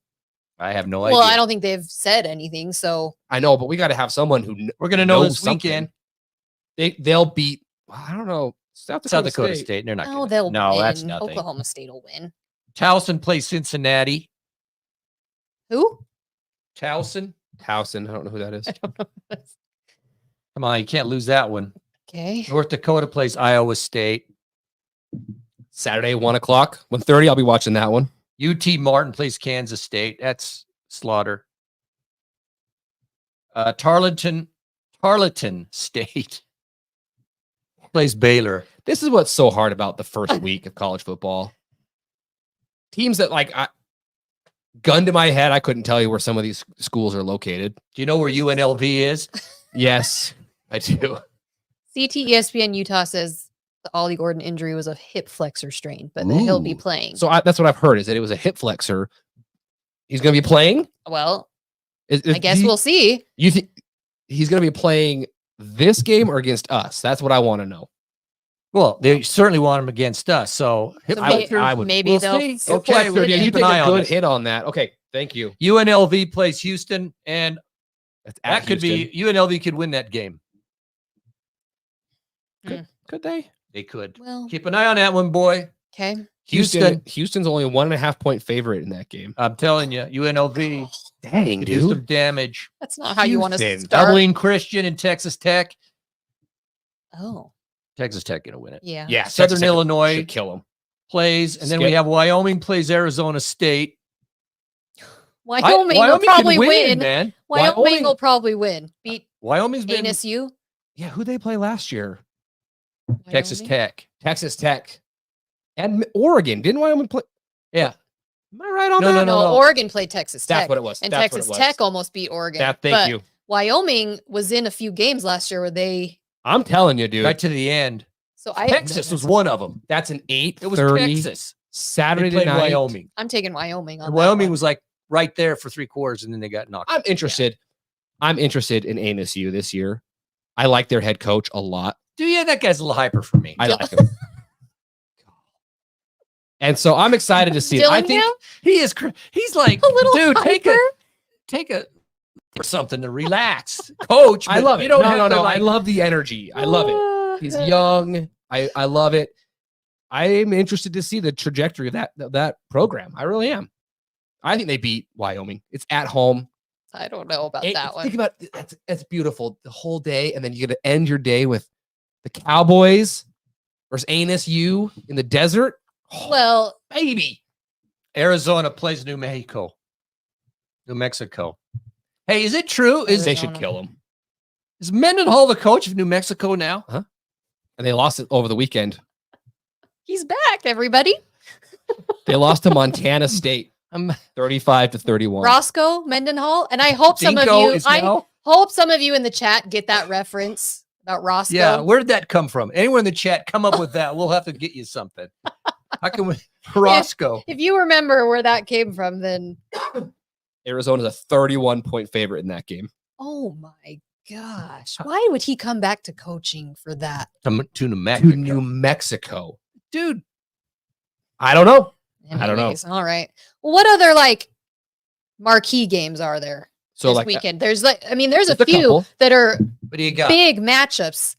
I have no idea. well, I don't think they've said anything. So I know, but we got to have someone who We're going to know knows this weekend. They'll beat. I don't know. South Dakota State. They're not. no, gonna. they'll No, win. that's nothing. Oklahoma State will win. Towson plays Cincinnati. Who? Towson. Towson. I don't know who that is. I don't know. Come on, you can't lose that one. Okay. North Dakota plays Iowa State. Saturday, 1 o'clock, 1:30. I'll be watching that one. UT Martin plays Kansas State. That's slaughter. Tarleton State plays Baylor. This is what's so hard about the first week of college football. Teams that gun to my head, I couldn't tell you where some of these schools are located. Do you know where UNLV is? Yes, I do. CT ESPN Utah says the Ollie Gordon injury was a hip flexor strain, but that he'll be Ooh. playing. So that's what I've heard, is that it was a hip flexor. He's going to be playing? Well, I guess we'll. we'll see. You think he's going to be playing this game or against us? That's what I want to know. Well, they certainly want him against us. So So maybe we'll they'll see. they'll Okay, flex we're it gonna in. You keep take an eye a on good it. hit on that. Okay, thank you. UNLV plays Houston, and That's that could be UNLV could win that game. Could they? They could. Well, Keep an eye on that one, boy. okay. Houston's only a 1.5 point favorite in that game. I'm telling you, UNLV Dang, could do some damage. That's not how you want to Houston. start. Abilene Christian and Texas Tech. Oh, Texas Tech gonna win it. yeah. Yeah, Southern Texas Tech Illinois should kill them. plays, and then we Skip. have Wyoming plays Arizona State. Wyoming will can probably win. man. Wyoming will probably win. Beat Wyoming's been NSU. Yeah, who they play last year? Texas Wyoming? Tech. Texas Tech and Oregon. Didn't Wyoming play? Yeah. Am I right on No, that? no, No, Oregon played Texas Tech. That's what it was. And That's Texas what it was. Tech almost beat Oregon. Thank but you. Wyoming was in a few games last year where they. I'm telling you, dude. Right to the end. So I. Texas was one of them. That's an 8:30 It was Texas. Saturday They played night. Wyoming. I'm taking Wyoming on And that Wyoming one. was like right there for 3/4, and then they got knocked. I'm interested. I'm interested in ANSU this year. I like their head coach a lot. Dude, yeah, that guy's a little hyper for me. I like him. And so I'm excited to see it. I think Dillingham? He is. He's like, A little dude, hyper? take a or something to relax, coach. I but love it. You don't No, have no, to, no. like- I love the energy. I love it. He's young. I love it. I'm interested to see the trajectory of that program. I really am. I think they beat Wyoming. It's at home. I don't know about Think that one. about that's beautiful. The whole day, and then you get to end your day with the Cowboys versus ANSU in the desert. Oh, Well, baby. Arizona plays New Mexico. Hey, is it true? Is They should Arizona. kill him. is Mendenhall the coach of New Mexico now? And they lost it over the weekend. he's back, everybody. They lost to Montana State, I'm 35-31. Roscoe Mendenhall, and I hope some of Dinko you. is I now- hope some of you in the chat get that reference about Roscoe. Yeah, where did that come from? Anyone in the chat, come up with that. We'll have to get you something. How can we Roscoe? If you remember where that came from, then Arizona's a 31-point favorite in that game. oh my gosh, why would he come back to coaching for that? To New Mexico. To New Mexico. Dude, I don't know. I don't know. Anyways, all right. Well, what other marquee games are there So this weekend? There's there's a Just a few couple. that are What do you got? big matchups.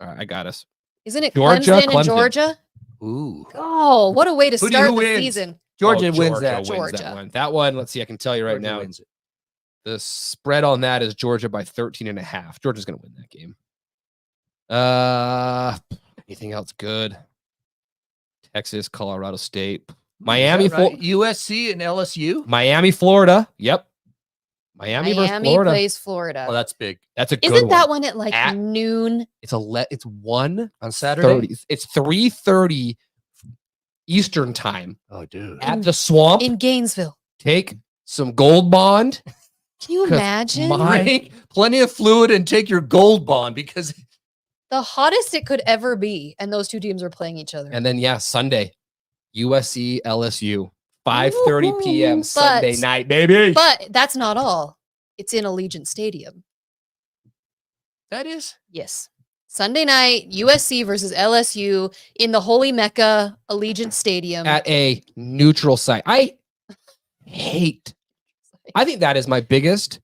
All right, I got us. Isn't it Georgia, Clemson and Clemson. Georgia? Ooh. Oh, what a way to Who start the wins? season. Georgia Oh, wins that. wins Georgia. that one. That one, let's see, I can tell you right Georgia now. wins it. The spread on that is Georgia by 13.5. Georgia's going to win that game. Anything else good? Texas, Colorado State, Miami, Is that right? USC and LSU. Miami, Florida. Yep. Miami versus Florida. plays Florida. Oh, that's big. That's a good Isn't that one. one at At- noon? It's it's 1:30. On Saturday. It's 3:30 Eastern time Oh, dude. at the Swamp. In Gainesville. Take some Gold Bond. Can you 'Cause imagine? my- Plenty of fluid and take your gold bond because The hottest it could ever be, and those two teams are playing each other. And then Sunday, USC, LSU, 5:30 p.m. But- Sunday night, baby. But that's not all. It's in Allegiant Stadium. That is. Yes. Sunday night, USC versus LSU in the Holy Mecca Allegiant Stadium. At a neutral site. I think that is my biggest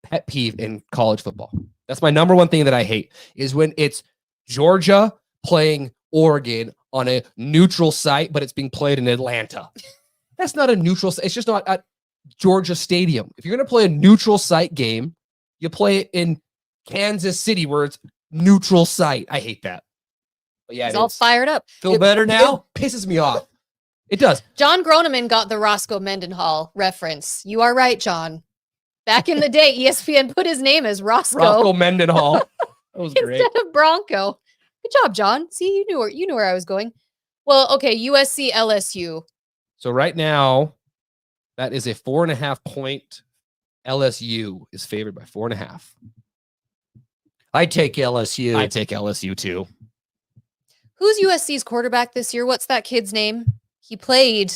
pet peeve in college football. That's my number one thing that I hate is when it's Georgia playing Oregon on a neutral site, but it's being played in Atlanta. That's not a neutral. It's just not at Georgia Stadium. If you're going to play a neutral site game, you play it in Kansas City where it's neutral site. I hate that. But yeah, He's all fired up. Feel better now? It pisses me off. It does. John Groneman got the Roscoe Mendenhall reference. You are right, John. Back in the day, ESPN put his name as Roscoe Mendenhall. That was great. instead of Bronco. Good job, John. See, you knew where I was going. Well, okay, USC LSU. So right now, that is a 4.5 point. LSU is favored by 4.5. I take LSU. I take LSU too. Who's USC's quarterback this year? What's that kid's name? He played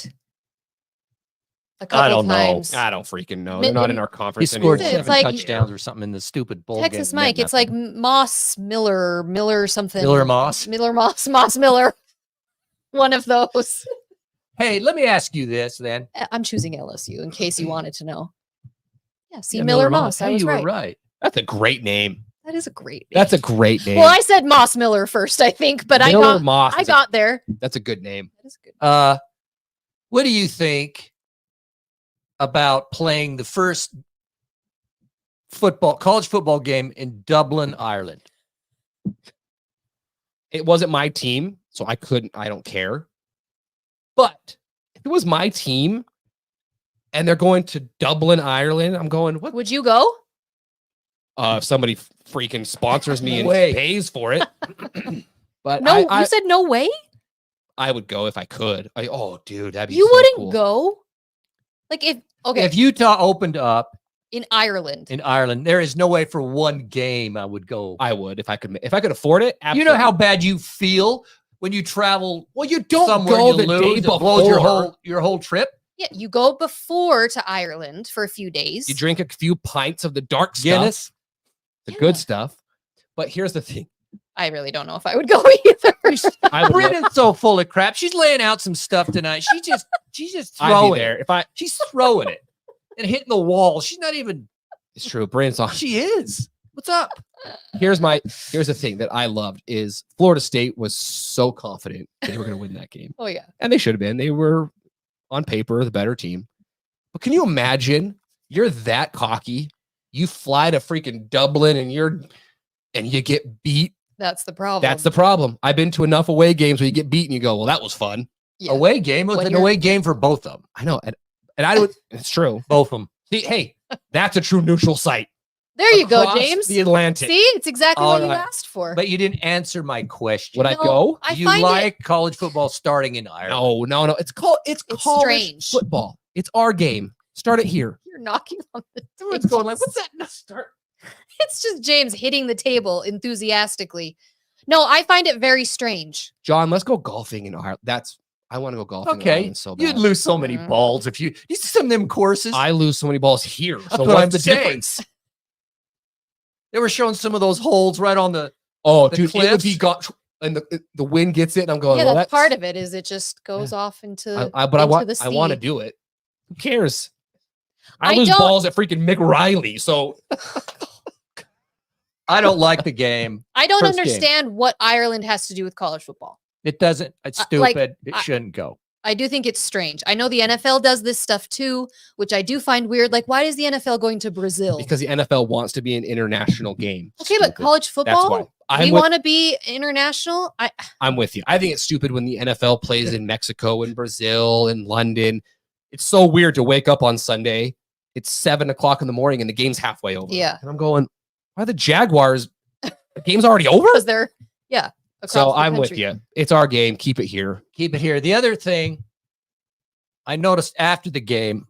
a couple times. I don't freaking know. They're not in our He conference scored anymore. It's 7 like- touchdowns or something in the stupid bowl Texas game. Mike. It's like Moss Miller something. Miller Moss. Moss Miller. One of those. Hey, let me ask you this then. I'm choosing LSU in case you wanted to know. Yeah, see Yeah, Miller Moss. I Hey, was you right. were right. That's a great name. That is a great name. That's a great name. Well, I said Moss Miller first, I think, but Miller Moss. I got there. That's a good name. That is good. What do you think about playing the first college football game in Dublin, Ireland? It wasn't my team, so I don't care. But if it was my team and they're going to Dublin, Ireland, I'm going, what? Would you go? If somebody freaking sponsors me and Way. pays for it. But No, I you said no way? I would go if I could. Dude, that'd be You so wouldn't cool. go? Like If Utah opened up in Ireland. in Ireland, there is no way for one game I would go. I would if I could afford it. You know how absolutely. bad you feel when you travel. Well, you don't somewhere go you the lose, day it before. blows your whole trip. Yeah, you go before to Ireland for a few days. You drink a few pints of the dark stuff, Guinness. the Yeah. good stuff. But here's the thing. I really don't know if I would go either. I would love- Brendan's so full of crap. She's laying out some stuff tonight. She's just I'd throwing be there. it. If I She's throwing it and hitting the wall. She's not even. It's true. Brandon's on. She is. What's up? Here's the thing that I loved is Florida State was so confident they were going to win that game. Oh yeah. And they should have been. They were on paper the better team. But can you imagine you're that cocky? You fly to freaking Dublin and you get beat. That's the problem. That's the problem. I've been to enough away games where you get beat and you go, well, that was fun. Yeah. Away game was When an you're- away game for both of them. I know. And I would, it's true. Both of them. See, hey, that's a true neutral site. There you go, Across James. the Atlantic. See, it's exactly what you Alright. asked for. But you didn't answer my question. Would I No, go? I Do you find like college football starting in Ireland? No. It's college strange. football. It's our game. Start it here. You're knocking on the Everyone's going like, what's that? No, start. It's just James hitting the table enthusiastically. No, I find it very strange. John, let's go golfing in Ireland. I want to go golfing in Okay. Ireland so bad. You'd lose so many Mhm. balls if you see some of them courses. I lose so many balls here. So what I'm what's the saying. difference? They were showing some of those holes right on the. Oh, The dude, it would be cliffs. and the wind gets it, and I'm going. Yeah, well, that's part of it. Is it just goes off into? But I into want the I want to sea. do it. Who cares? I I lose don't- balls at freaking McRiley. So I don't like the game. I don't First game. understand what Ireland has to do with college football. It doesn't. It's stupid. like, it I- shouldn't go. I do think it's strange. I know the NFL does this stuff too, which I do find weird. Like, why is the NFL going to Brazil? because the NFL wants to be an international game. Okay, but Stupid. college That's why football, we I'm with, want to be international. I'm with you. I think it's stupid when the NFL plays in Mexico and Brazil and London. It's so weird to wake up on Sunday. It's 7:00 in the morning and the game's halfway over. Yeah. And I'm going, why the Jaguars? The game's already over. Because they're across So the I'm with country. you. It's our game. Keep it here. Keep it here. The other thing I noticed after the game,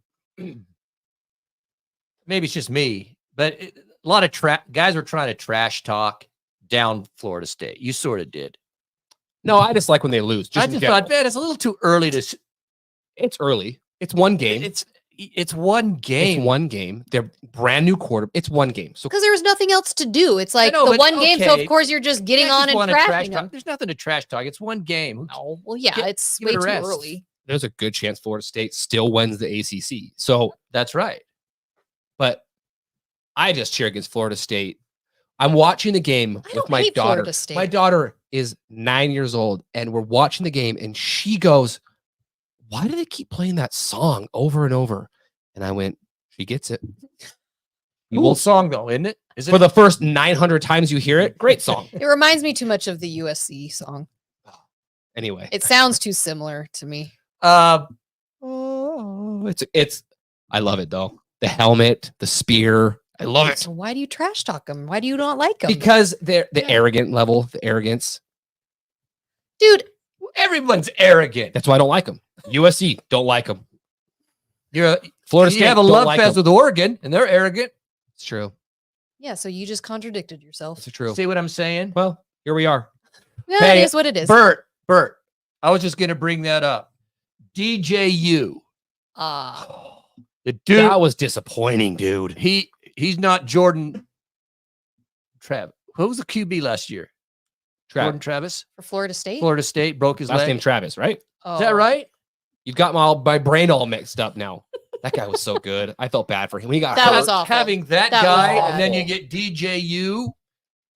maybe it's just me, but a lot of guys were trying to trash talk down Florida State. You sort of did. No, I just like when they lose. I in just general. thought, man, it's a little too early to. It's early. It's one game. It's one game. It's one game. They're brand new quarter. It's one game. So Because there was nothing else to do. It's like know, the but one game, so okay. of course you're just getting Yeah, on and wanna trashing them. talk. There's nothing to trash talk. It's one game. No, well, yeah, it's give way it a too rest. early. there's a good chance Florida State still wins the ACC. So, That's right. but I just cheer against Florida State. I'm watching the game I with don't my hate daughter. Florida State. My daughter is 9 years old, and we're watching the game, and she goes, "Why do they keep playing that song over and over?" And I went, "She gets it." Cool song though, isn't it? Is it For the first 900 times you hear it, great song. It reminds me too much of the USC song. Anyway, It sounds too similar to me. it's I love it though. The helmet, the spear, I love it So why do you trash talk them? Why do you not like them? because they're the arrogant level, the arrogance. Dude, everyone's arrogant? That's why I don't like them. USC don't like them. You're Florida you State have a don't love like fest 'em. with Oregon, and they're arrogant. It's true. yeah, so you just contradicted yourself. It's true. See what I'm saying? Well, here we are. Yeah, Hey, it is what it is. Bert, I was just gonna bring that up. DJU, the dude, That was disappointing, dude. he's not Jordan Travis. Who was the QB last year? Jordan Travis, For Florida State? Florida State, broke his Last leg. name Travis, right? Oh. Is that right? You've got my brain all mixed up now. That guy was so good. I felt bad for him. He got That hurt. was awful. Having that That was guy, and then awful. you get DJU,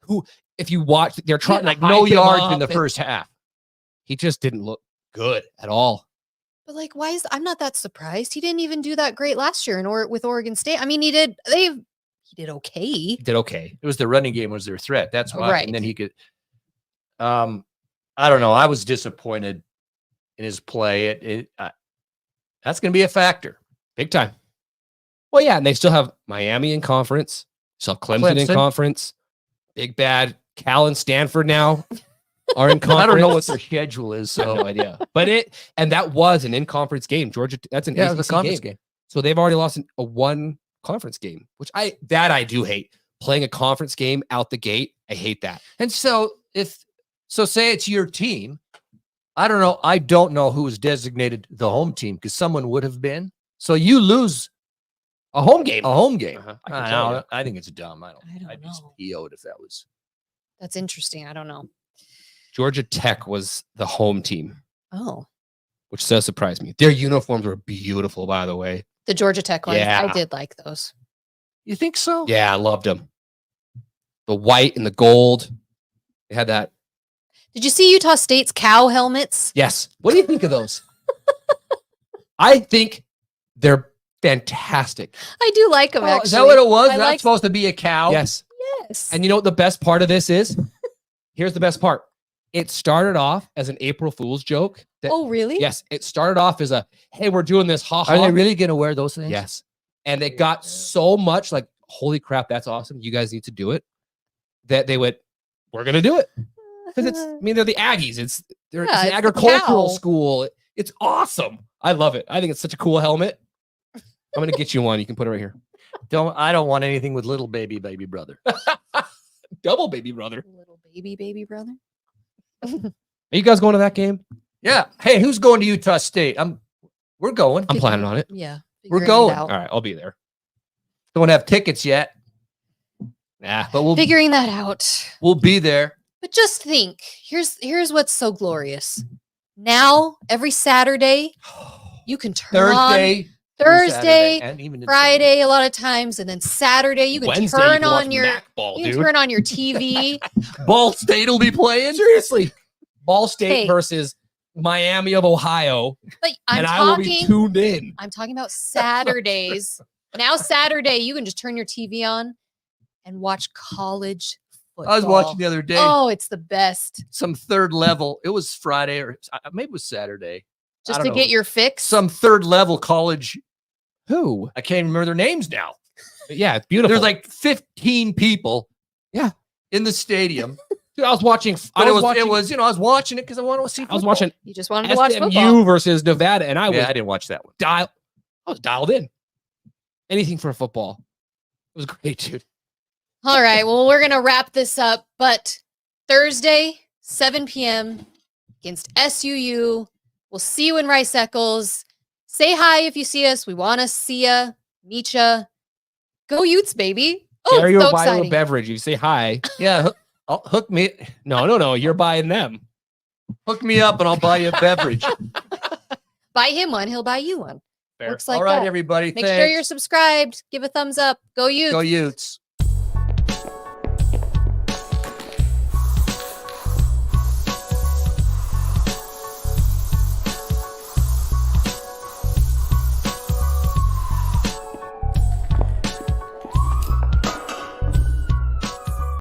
Who, if you watch, they're trying like to no hype him yards up in the and first half. He just didn't look good at all. But like, why is I'm not that surprised. He didn't even do that great last year with Oregon State. I mean, he did okay. He did okay. It was the running game was their threat. That's why. Right. And then he could. I don't know. I was disappointed in his play. That's going to be a factor. Big time. Well, yeah, and they still have Miami in conference. Still have Clemson in Clemson. conference. Big bad Cal and Stanford now are in conference. I don't know what their schedule is. I have So no idea. But that was an in-conference game. Georgia, that's an yeah, it was ACC a conference game. game. So they've already lost a one conference game, which I do hate. Playing a conference game out the gate, I hate that. And so say it's your team. I don't know who was designated the home team because someone would have been. So you lose A home game. a home game. Uh-huh. I can tell you. I think it's dumb. I don't I'd be know. PO'd if that was. That's interesting. I don't know. Georgia Tech was the home team, Oh, which does surprise me. Their uniforms were beautiful, by the way. the Georgia Tech ones. Yeah. I did like those. You think so? Yeah, I loved them. The white and the gold. They had that. Did you see Utah State's cow helmets? Yes. What do you think of those? I think they're fantastic. I do like them. Oh, actually, is that what it was? I That's like- supposed to be a cow. Yes. Yes. And you know what the best part of this is? Here's the best part. It started off as an April Fool's joke. Oh, really? Yes, it started off as hey, we're doing this, ha ha. Are they really going to wear those things? Yes. And it got so much like, holy crap, that's awesome. You guys need to do it. That they went, we're gonna do it. Because they're the Aggies. It's Yeah, an it's the agricultural cow. school. It's awesome. I love it. I think it's such a cool helmet. I'm gonna get you one. You can put it right here. I don't want anything with little baby brother. Double baby brother. Little baby brother. Are you guys going to that game? Yeah. Hey, who's going to Utah State? We're going. I'm planning on it. Yeah. We're figuring it going. out. All right, I'll be there. Don't have tickets yet, Nah. but we'll Figuring that out. be there. But just think, here's what's so glorious. Now, every Saturday, you can turn on Thursday, Thursday, and even Friday a lot of times, and then Saturday you can Wednesday, turn can watch on your Mac-ball, you can dude. turn on your TV. Ball State will be playing. Seriously. Ball State Hey. versus Miami of Ohio. But I'm and I will be talking tuned in. I'm talking about Saturdays. Now Saturday you can just turn your TV on and watch college football. I was watching the other day. Oh, it's the best. Some third level. It was Friday or maybe it was Saturday. Just I to don't get know. your fix. Some third level college. Who? I can't remember their names now. Yeah, it's beautiful. There's like 15 people. Yeah. In the stadium. Dude, I was watching. But it was I was watching it because I want to see football. I was watching You just wanted to watch football. SMU versus Nevada, and I was Yeah, I didn't watch that one. I was dialed in. Anything for football. It was great, dude. All right. Well, we're going to wrap this up. But Thursday, 7 p.m. against SUU. We'll see you in Rice Eccles. Say hi if you see us. We want to see ya, meet ya. Go Utes, baby. Oh, Gary it's will so buy you a exciting. beverage. You say hi. Yeah, hook me. No. You're buying them. Hook me up and I'll buy you a beverage. Buy him one, he'll buy you one. Fair. Works like All right, that. everybody. Make sure you're subscribed. Give a thumbs up. Go Utes. Go Utes.